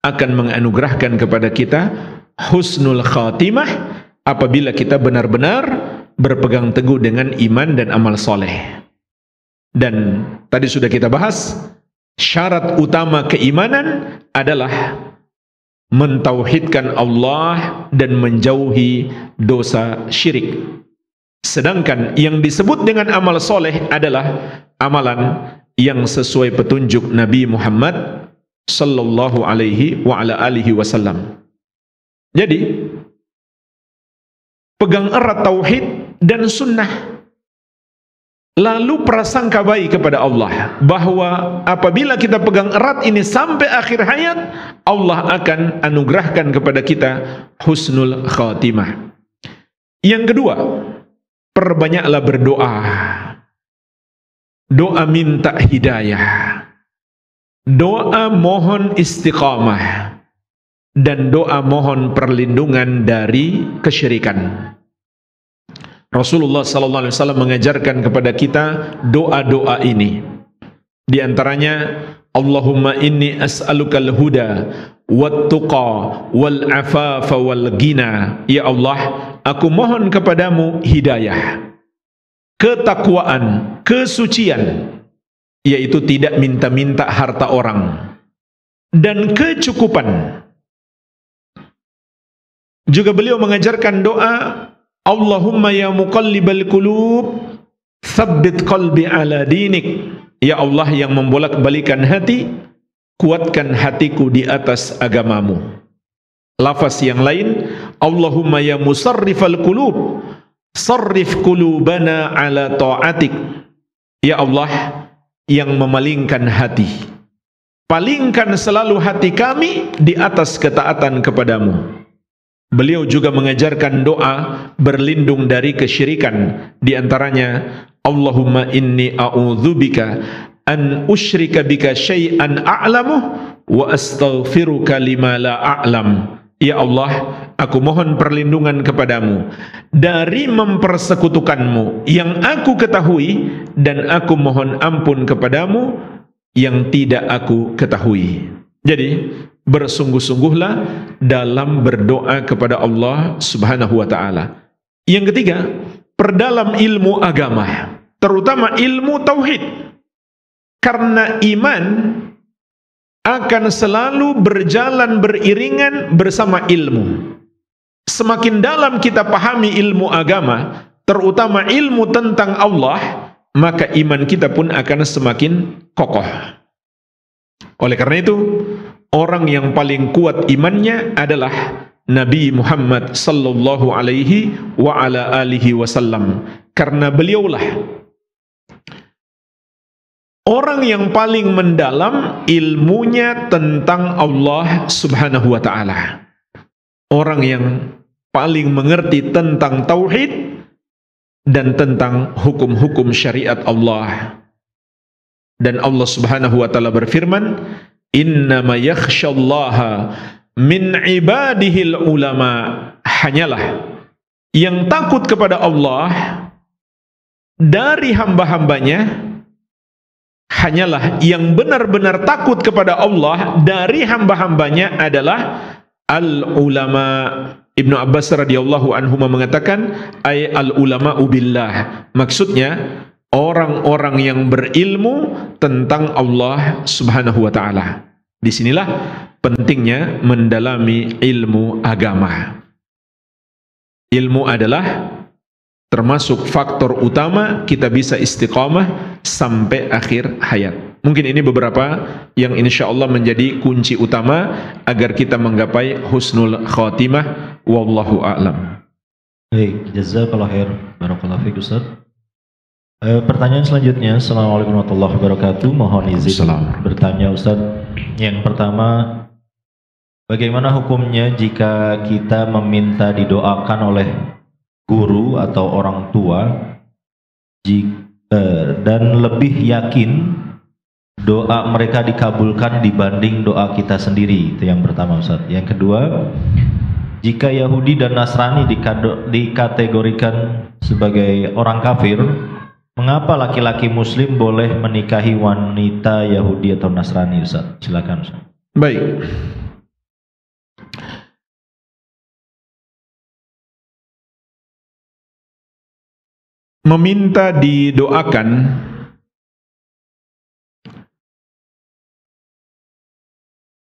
akan menganugerahkan kepada kita husnul khatimah apabila kita benar-benar berpegang teguh dengan iman dan amal soleh. Dan tadi sudah kita bahas, syarat utama keimanan adalah mentauhidkan Allah dan menjauhi dosa syirik. Sedangkan yang disebut dengan amal soleh adalah amalan yang sesuai petunjuk Nabi Muhammad sallallahu alaihi wa ala alihi wasallam. Jadi, pegang erat tauhid dan sunnah, lalu prasangka baik kepada Allah bahwa apabila kita pegang erat ini sampai akhir hayat, Allah akan anugerahkan kepada kita husnul khatimah. Yang kedua, perbanyaklah berdoa. Doa minta hidayah, doa mohon istiqamah, dan doa mohon perlindungan dari kesyirikan. Rasulullah sallallahu alaihi wasallam mengajarkan kepada kita doa-doa ini. Di antaranya, Allahumma inni as'alukal huda wat tuqa wal afafa wal ghina. Ya Allah, aku mohon kepadamu hidayah, ketakwaan, kesucian, yaitu tidak minta-minta harta orang, dan kecukupan. Juga beliau mengajarkan doa, Allahumma ya muqallibal qulub, tsabbit qalbi ala dinik. Ya Allah yang membolak-balikan hati, kuatkan hatiku di atas agamamu. Lafaz yang lain, Allahumma ya musarrifal qulub, sarrif qulubana ala ta'atik. Ya Allah yang memalingkan hati, palingkan selalu hati kami di atas ketaatan kepadamu. Beliau juga mengajarkan doa berlindung dari kesyirikan. Di antaranya, Allahumma inni a'udzubika an usyrika bika syai'an a'lamu wa astaghfiruka lima la a'lam. Ya Allah, aku mohon perlindungan kepadamu dari mempersekutukanmu yang aku ketahui, dan aku mohon ampun kepadamu yang tidak aku ketahui. Jadi, bersungguh-sungguhlah dalam berdoa kepada Allah Subhanahu wa taala. Yang ketiga, perdalam ilmu agama, terutama ilmu tauhid. Karena iman akan selalu berjalan beriringan bersama ilmu. Semakin dalam kita pahami ilmu agama, terutama ilmu tentang Allah, maka iman kita pun akan semakin kokoh. Oleh karena itu, orang yang paling kuat imannya adalah Nabi Muhammad sallallahu alaihi wa ala alihi wasallam, karena beliaulah orang yang paling mendalam ilmunya tentang Allah Subhanahu wa taala. Orang yang paling mengerti tentang tauhid dan tentang hukum-hukum syariat Allah. Dan Allah Subhanahu wa taala berfirman, "Innama yakhsyallaha min ibadihil ulama." Hanyalah yang takut kepada Allah dari hamba-hambanya, hanyalah yang benar-benar takut kepada Allah dari hamba-hambanya adalah al-ulama. Ibnu Abbas radhiyallahu anhu mengatakan, ay al-ulama billah. Maksudnya orang-orang yang berilmu tentang Allah Subhanahu wa taala. Disinilah pentingnya mendalami ilmu agama. Ilmu adalah termasuk faktor utama kita bisa istiqamah sampai akhir hayat. Mungkin ini beberapa yang insya Allah menjadi kunci utama agar kita menggapai husnul khatimah. Wallahu a'lam. Baik, jazakallah khair. Barakallahu fiik Ustaz. Pertanyaan selanjutnya, Assalamualaikum warahmatullahi wabarakatuh. Mohon izin bertanya Ustaz. Yang pertama, bagaimana hukumnya jika kita meminta didoakan oleh guru atau orang tua dan lebih yakin doa mereka dikabulkan dibanding doa kita sendiri? Itu yang pertama Ustaz. Yang kedua, jika Yahudi dan Nasrani dikategorikan sebagai orang kafir, mengapa laki-laki muslim boleh menikahi wanita Yahudi atau Nasrani Ustaz? Silakan Ustaz. Baik. Meminta didoakan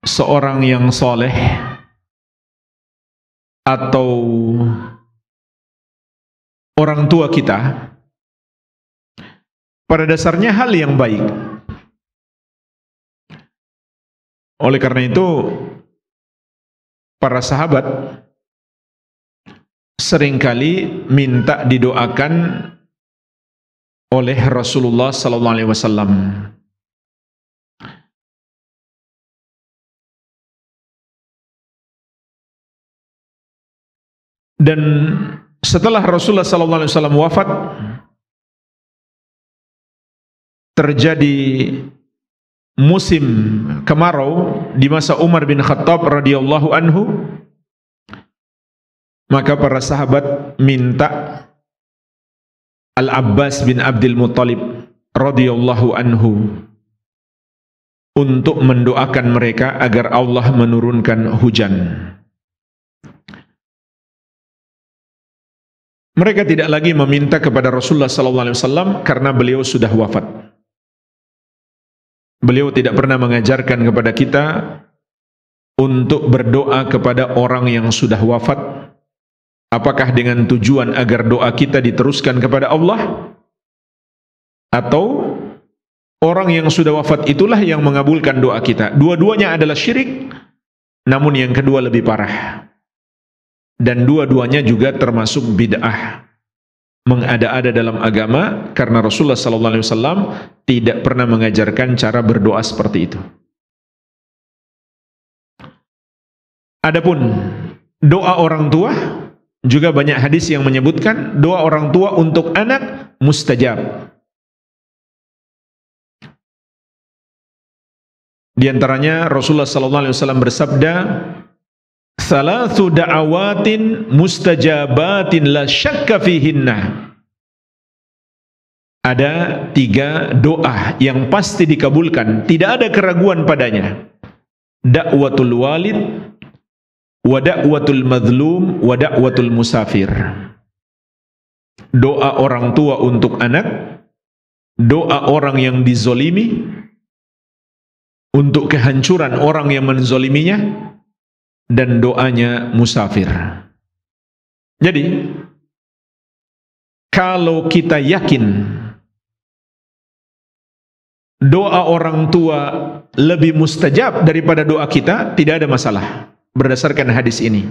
seorang yang soleh atau orang tua kita pada dasarnya hal yang baik. Oleh karena itu, para sahabat seringkali minta didoakan oleh Rasulullah sallallahu alaihi wasallam. Dan setelah Rasulullah sallallahu alaihi wasallam wafat, terjadi musim kemarau di masa Umar bin Khattab radhiyallahu anhu. Maka para sahabat minta Al-Abbas bin Abdul Muttalib radhiyallahu anhu untuk mendoakan mereka agar Allah menurunkan hujan. Mereka tidak lagi meminta kepada Rasulullah sallallahu alaihi wasallam karena beliau sudah wafat. Beliau tidak pernah mengajarkan kepada kita untuk berdoa kepada orang yang sudah wafat. Apakah dengan tujuan agar doa kita diteruskan kepada Allah, atau orang yang sudah wafat itulah yang mengabulkan doa kita? Dua-duanya adalah syirik, namun yang kedua lebih parah. Dan dua-duanya juga termasuk bid'ah, mengada-ada dalam agama, karena Rasulullah sallallahu alaihi wasallam tidak pernah mengajarkan cara berdoa seperti itu. Adapun doa orang tua, juga banyak hadis yang menyebutkan doa orang tua untuk anak mustajab. Di antaranya Rasulullah sallallahu alaihi wasallam bersabda, "Thalathu da'awatin mustajabatin la syakka fihinna." Ada 3 doa yang pasti dikabulkan, tidak ada keraguan padanya. Da'watul walid, wa da'watul madlum, wa da'watul musafir. Doa orang tua untuk anak, doa orang yang dizolimi, untuk kehancuran orang yang menzoliminya, dan doanya musafir. Jadi, kalau kita yakin doa orang tua lebih mustajab daripada doa kita, tidak ada masalah berdasarkan hadis ini.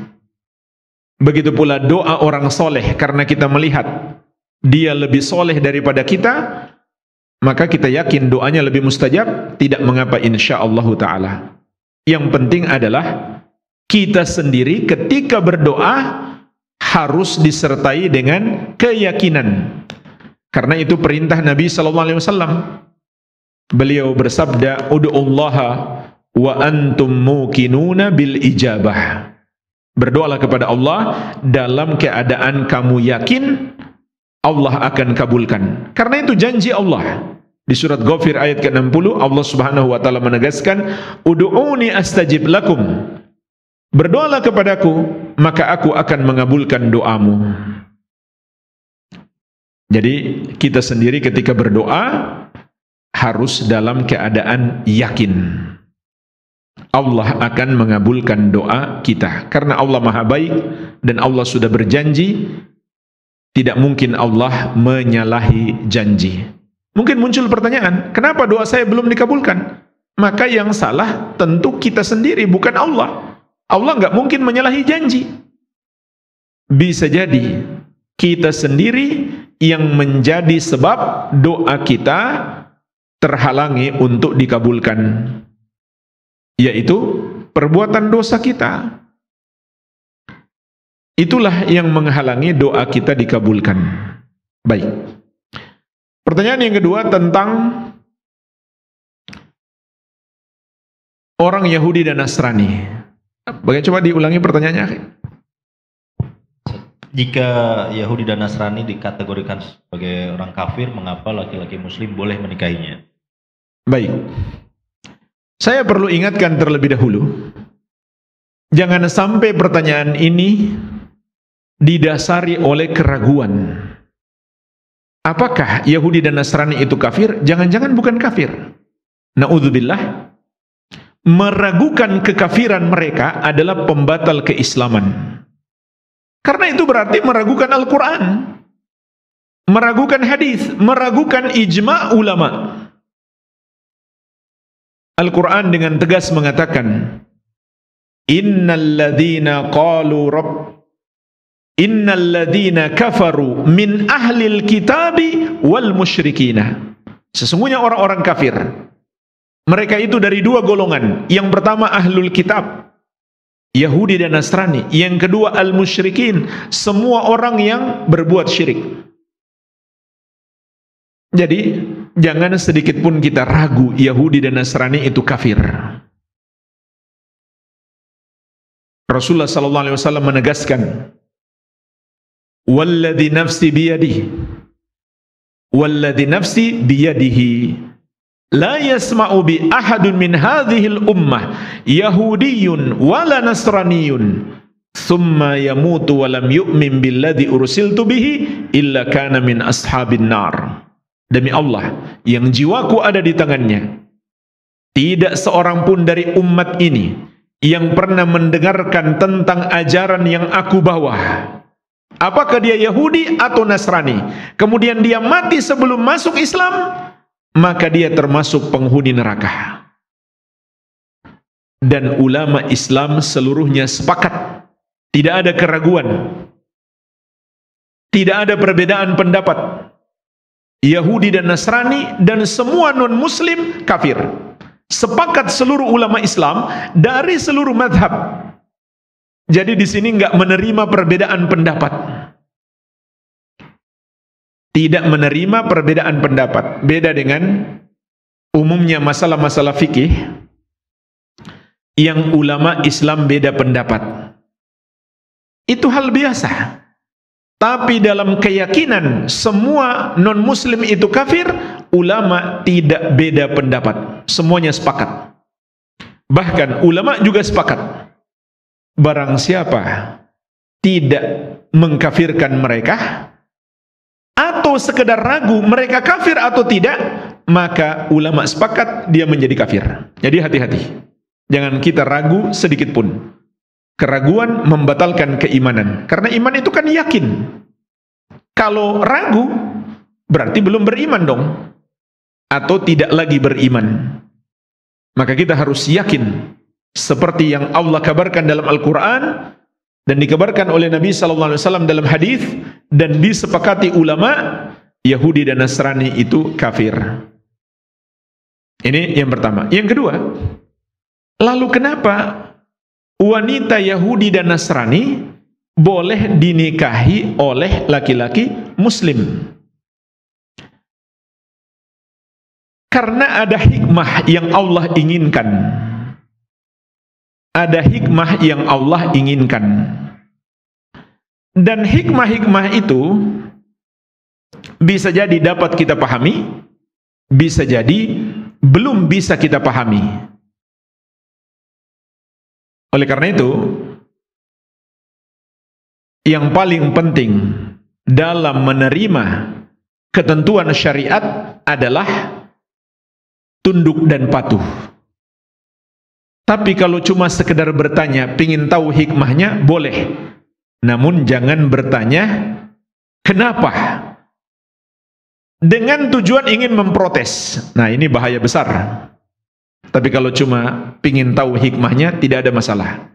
Begitu pula doa orang soleh, karena kita melihat dia lebih soleh daripada kita, maka kita yakin doanya lebih mustajab, tidak mengapa insyaallah ta'ala. Yang penting adalah kita sendiri ketika berdoa harus disertai dengan keyakinan. Karena itu perintah Nabi SAW. Beliau bersabda, "Ud'ullaha wa antum muqinuna bil ijabah." Berdoalah kepada Allah dalam keadaan kamu yakin Allah akan kabulkan. Karena itu janji Allah. Di surat Ghafir ayat ke-60 Allah Subhanahu wa taala menegaskan, "Ud'uni astajib lakum." Berdoalah kepadaku, maka aku akan mengabulkan doamu. Jadi kita sendiri ketika berdoa harus dalam keadaan yakin Allah akan mengabulkan doa kita. Karena Allah Maha Baik dan Allah sudah berjanji, tidak mungkin Allah menyalahi janji. Mungkin muncul pertanyaan, kenapa doa saya belum dikabulkan? Maka yang salah tentu kita sendiri, bukan Allah. Allah nggak mungkin menyalahi janji. Bisa jadi kita sendiri yang menjadi sebab doa kita terhalangi untuk dikabulkan, yaitu perbuatan dosa kita. Itulah yang menghalangi doa kita dikabulkan. Baik. Pertanyaan yang kedua tentang orang Yahudi dan Nasrani. Bagaimana, coba diulangi pertanyaannya? Jika Yahudi dan Nasrani dikategorikan sebagai orang kafir, mengapa laki-laki muslim boleh menikahinya? Baik. Saya perlu ingatkan terlebih dahulu, jangan sampai pertanyaan ini didasari oleh keraguan. Apakah Yahudi dan Nasrani itu kafir? Jangan-jangan bukan kafir. Na'udzubillah. Meragukan kekafiran mereka adalah pembatal keislaman. Karena itu berarti meragukan Al-Quran, meragukan hadis, meragukan ijma' ulama. Al-Quran dengan tegas mengatakan, Innal ladzina kafaru min ahlil kitabi wal musyrikina. Sesungguhnya orang-orang kafir, mereka itu dari dua golongan. Yang pertama ahlul kitab, Yahudi dan Nasrani. Yang kedua al-musyrikin, semua orang yang berbuat syirik. Jadi jangan sedikit pun kita ragu Yahudi dan Nasrani itu kafir. Rasulullah sallallahu alaihi wasallam menegaskan, "Walladzi nafsi biyadihi, walladzi nafsi biyadihi, la yasma'u bi ahadun min hadhil ummah yahudiyyun wala nasraniyyun thumma yamutu wa lam yu'min billadzi ursiltu bihi illa kana min ashabin nar." Demi Allah yang jiwaku ada di tangannya, tidak seorang pun dari umat ini yang pernah mendengarkan tentang ajaran yang aku bawa, apakah dia Yahudi atau Nasrani, kemudian dia mati sebelum masuk Islam, maka dia termasuk penghuni neraka. Dan ulama Islam seluruhnya sepakat, tidak ada keraguan, tidak ada perbedaan pendapat. Yahudi dan Nasrani dan semua non-muslim kafir. Sepakat seluruh ulama Islam dari seluruh madhab. Jadi di sini nggak menerima perbedaan pendapat. Tidak menerima perbedaan pendapat. Beda dengan umumnya masalah-masalah fikih yang ulama Islam beda pendapat. Itu hal biasa. Tapi dalam keyakinan semua non-muslim itu kafir, ulama tidak beda pendapat. Semuanya sepakat. Bahkan ulama juga sepakat. Barang siapa tidak mengkafirkan mereka, atau sekedar ragu mereka kafir atau tidak, maka ulama sepakat dia menjadi kafir. Jadi hati-hati. Jangan kita ragu sedikit pun. Keraguan membatalkan keimanan. Karena iman itu kan yakin. Kalau ragu, berarti belum beriman dong. atau tidak lagi beriman. Maka kita harus yakin seperti yang Allah kabarkan dalam Al-Quran dan dikabarkan oleh Nabi SAW dalam hadis, dan disepakati ulama, Yahudi dan Nasrani itu kafir. Ini yang pertama. Yang kedua, lalu kenapa wanita Yahudi dan Nasrani boleh dinikahi oleh laki-laki Muslim? Karena ada hikmah yang Allah inginkan. Ada hikmah yang Allah inginkan. Dan hikmah-hikmah itu bisa jadi dapat kita pahami, bisa jadi belum bisa kita pahami. Oleh karena itu, yang paling penting dalam menerima ketentuan syariat adalah tunduk dan patuh. Tapi kalau cuma sekedar bertanya, pingin tahu hikmahnya, boleh. Namun jangan bertanya, kenapa? Dengan tujuan ingin memprotes. Nah, ini bahaya besar. Tapi kalau cuma pingin tahu hikmahnya, tidak ada masalah.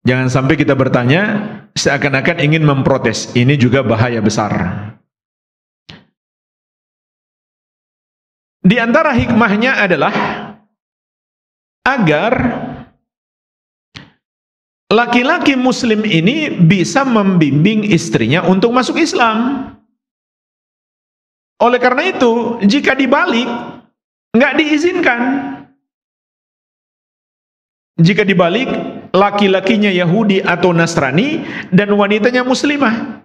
Jangan sampai kita bertanya seakan-akan ingin memprotes. Ini juga bahaya besar. Di antara hikmahnya adalah agar laki-laki Muslim ini bisa membimbing istrinya untuk masuk Islam. Oleh karena itu, jika dibalik, nggak diizinkan. Jika dibalik, laki-lakinya Yahudi atau Nasrani dan wanitanya Muslimah,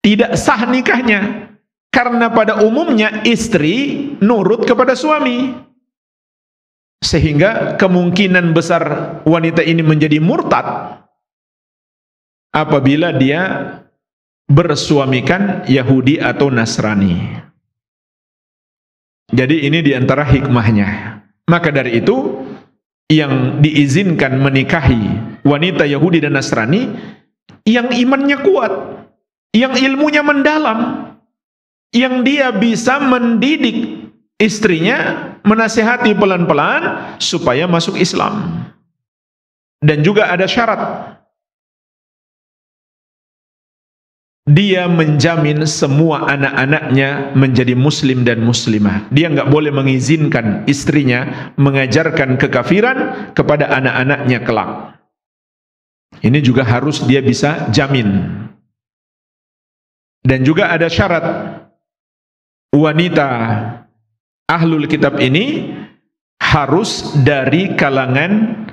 tidak sah nikahnya. Karena pada umumnya istri nurut kepada suami. Sehingga kemungkinan besar wanita ini menjadi murtad apabila dia bersuamikan Yahudi atau Nasrani. Jadi ini diantara hikmahnya. Maka dari itu, yang diizinkan menikahi wanita Yahudi dan Nasrani yang imannya kuat, yang ilmunya mendalam, yang dia bisa mendidik istrinya, menasihati pelan-pelan supaya masuk Islam. Dan juga ada syarat, dia menjamin semua anak-anaknya menjadi muslim dan muslimah. Dia nggak boleh mengizinkan istrinya mengajarkan kekafiran kepada anak-anaknya kelak. Ini juga harus dia bisa jamin. Dan juga ada syarat, wanita ahlul kitab ini harus dari kalangan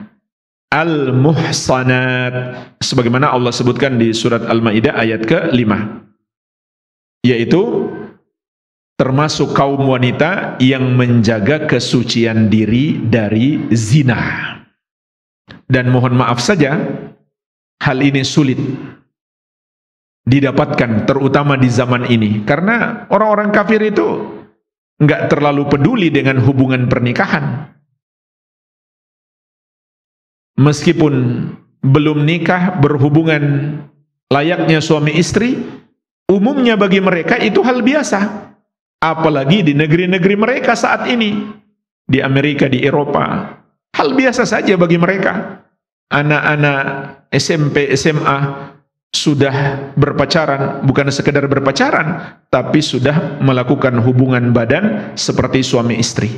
al-muhsanat, sebagaimana Allah sebutkan di surat Al-Maidah ayat ke-5, yaitu termasuk kaum wanita yang menjaga kesucian diri dari zina. Dan mohon maaf saja, hal ini sulit didapatkan, terutama di zaman ini, karena orang-orang kafir itu nggak terlalu peduli dengan hubungan pernikahan. Meskipun belum nikah, berhubungan layaknya suami istri, umumnya bagi mereka itu hal biasa. Apalagi di negeri-negeri mereka saat ini, di Amerika, di Eropa, hal biasa saja bagi mereka. Anak-anak SMP, SMA sudah berpacaran, bukan sekedar berpacaran, tapi sudah melakukan hubungan badan seperti suami istri.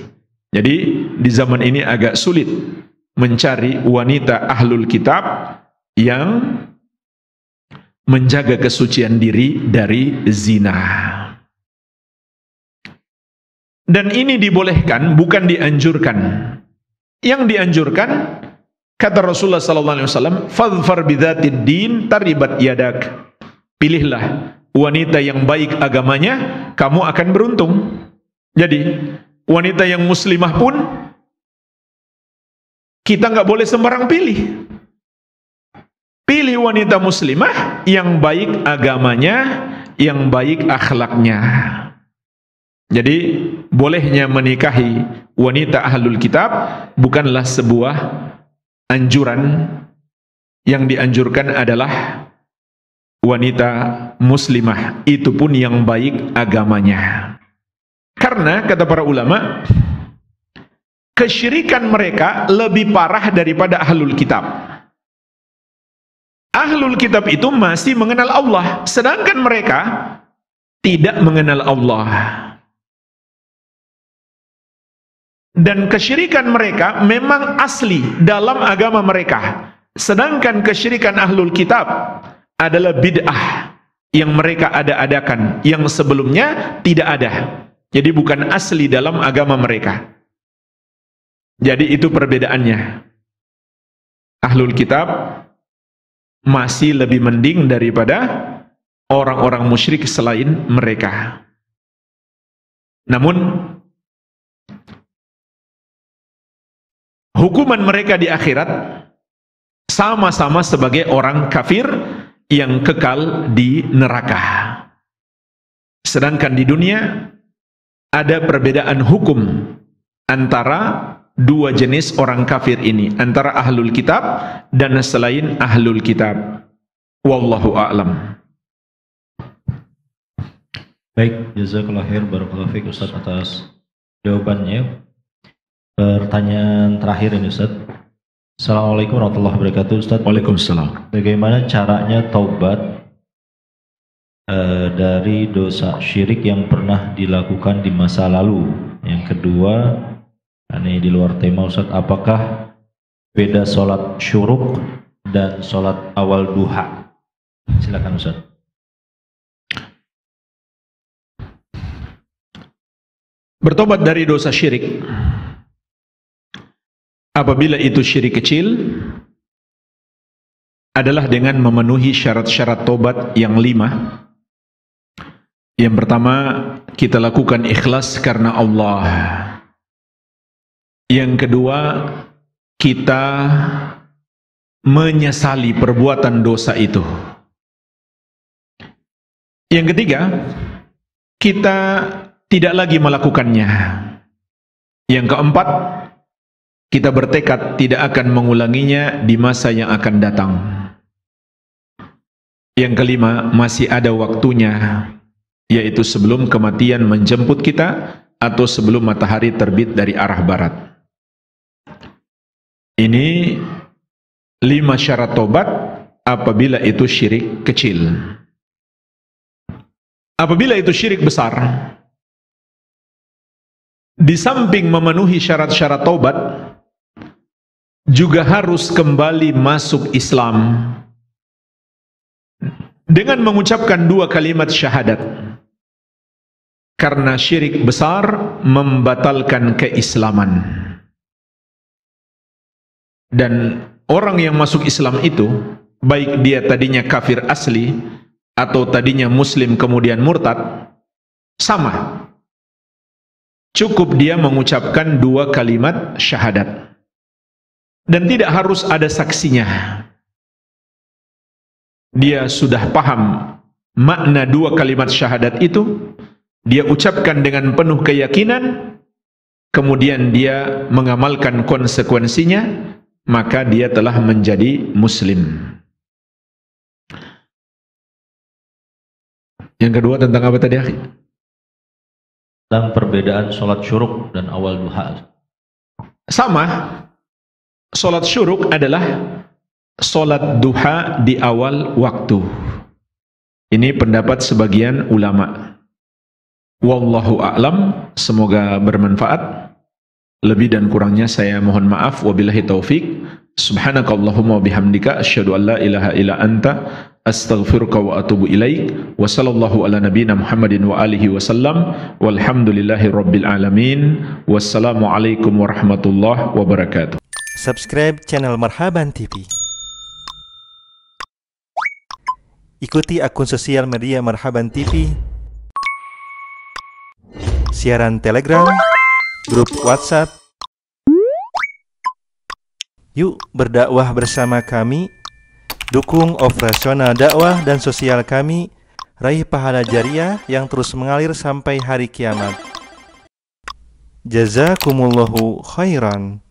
Jadi di zaman ini agak sulit mencari wanita ahlul kitab yang menjaga kesucian diri dari zina. Dan ini dibolehkan, bukan dianjurkan. Yang dianjurkan, kata Rasulullah SAW, "Fadhfar bidzatid din taribat yadak." Pilihlah wanita yang baik agamanya, kamu akan beruntung. Jadi, wanita yang muslimah pun kita nggak boleh sembarang pilih. Pilih wanita muslimah yang baik agamanya, yang baik akhlaknya. Jadi, bolehnya menikahi wanita ahlul kitab bukanlah sebuah anjuran. Yang dianjurkan adalah wanita muslimah, itu pun yang baik agamanya. Karena kata para ulama, kesyirikan mereka lebih parah daripada ahlul kitab. Ahlul kitab itu masih mengenal Allah, sedangkan mereka tidak mengenal Allah. Dan kesyirikan mereka memang asli dalam agama mereka, sedangkan kesyirikan ahlul kitab adalah bid'ah yang mereka ada-adakan, yang sebelumnya tidak ada. Jadi bukan asli dalam agama mereka. Jadi itu perbedaannya. Ahlul kitab masih lebih mending daripada orang-orang musyrik selain mereka. Namun hukuman mereka di akhirat sama-sama sebagai orang kafir yang kekal di neraka. Sedangkan di dunia ada perbedaan hukum antara dua jenis orang kafir ini, antara ahlul kitab dan selain ahlul kitab. Wallahu a'lam. Baik, jazakallahu khair, barakallahu fiik Ustaz atas jawabannya. Pertanyaan terakhir ini Ustaz. Assalamualaikum warahmatullahi wabarakatuh Ustaz. Waalaikumsalam. Bagaimana caranya taubat dari dosa syirik yang pernah dilakukan di masa lalu? Yang kedua, ini di luar tema Ustaz, apakah beda sholat syuruk dan sholat awal duha? Silakan Ustaz. Bertobat dari dosa syirik, apabila itu syirik kecil, adalah dengan memenuhi syarat-syarat tobat yang 5. Yang pertama, kita lakukan ikhlas karena Allah. Yang kedua, kita menyesali perbuatan dosa itu. Yang ketiga, kita tidak lagi melakukannya. Yang keempat, kita bertekad tidak akan mengulanginya di masa yang akan datang. Yang kelima, masih ada waktunya, yaitu sebelum kematian menjemput kita atau sebelum matahari terbit dari arah barat. Ini 5 syarat tobat apabila itu syirik kecil. Apabila itu syirik besar, di samping memenuhi syarat-syarat tobat, juga harus kembali masuk Islam dengan mengucapkan 2 kalimat syahadat. Karena syirik besar membatalkan keislaman. Dan orang yang masuk Islam itu, baik dia tadinya kafir asli atau tadinya muslim kemudian murtad, sama. Cukup dia mengucapkan 2 kalimat syahadat. Dan tidak harus ada saksinya. Dia sudah paham makna 2 kalimat syahadat itu, dia ucapkan dengan penuh keyakinan, kemudian dia mengamalkan konsekuensinya, maka dia telah menjadi muslim. Yang kedua tentang apa tadi, akhi? Tentang perbedaan sholat syuruk dan awal duha. Sama. Sholat syuruk adalah sholat duha di awal waktu. Ini pendapat sebagian ulama. Wallahu a'lam, semoga bermanfaat. Lebih dan kurangnya saya mohon maaf. Wabillahi taufik. Subhanakallahumma bihamdika asyhadu an la ilaha illa anta astaghfiruka wa atubu ilaik. Wa sallallahu ala nabiyyina Muhammadin wa alihi wasallam. Walhamdulillahi rabbil alamin. Wassalamualaikum warahmatullahi wabarakatuh. Subscribe channel Marhaban TV. Ikuti akun sosial media Marhaban TV, siaran Telegram, grup WhatsApp. Yuk berdakwah bersama kami. Dukung operasional dakwah dan sosial kami. Raih pahala jariah yang terus mengalir sampai hari kiamat. Jazakumullahu khairan.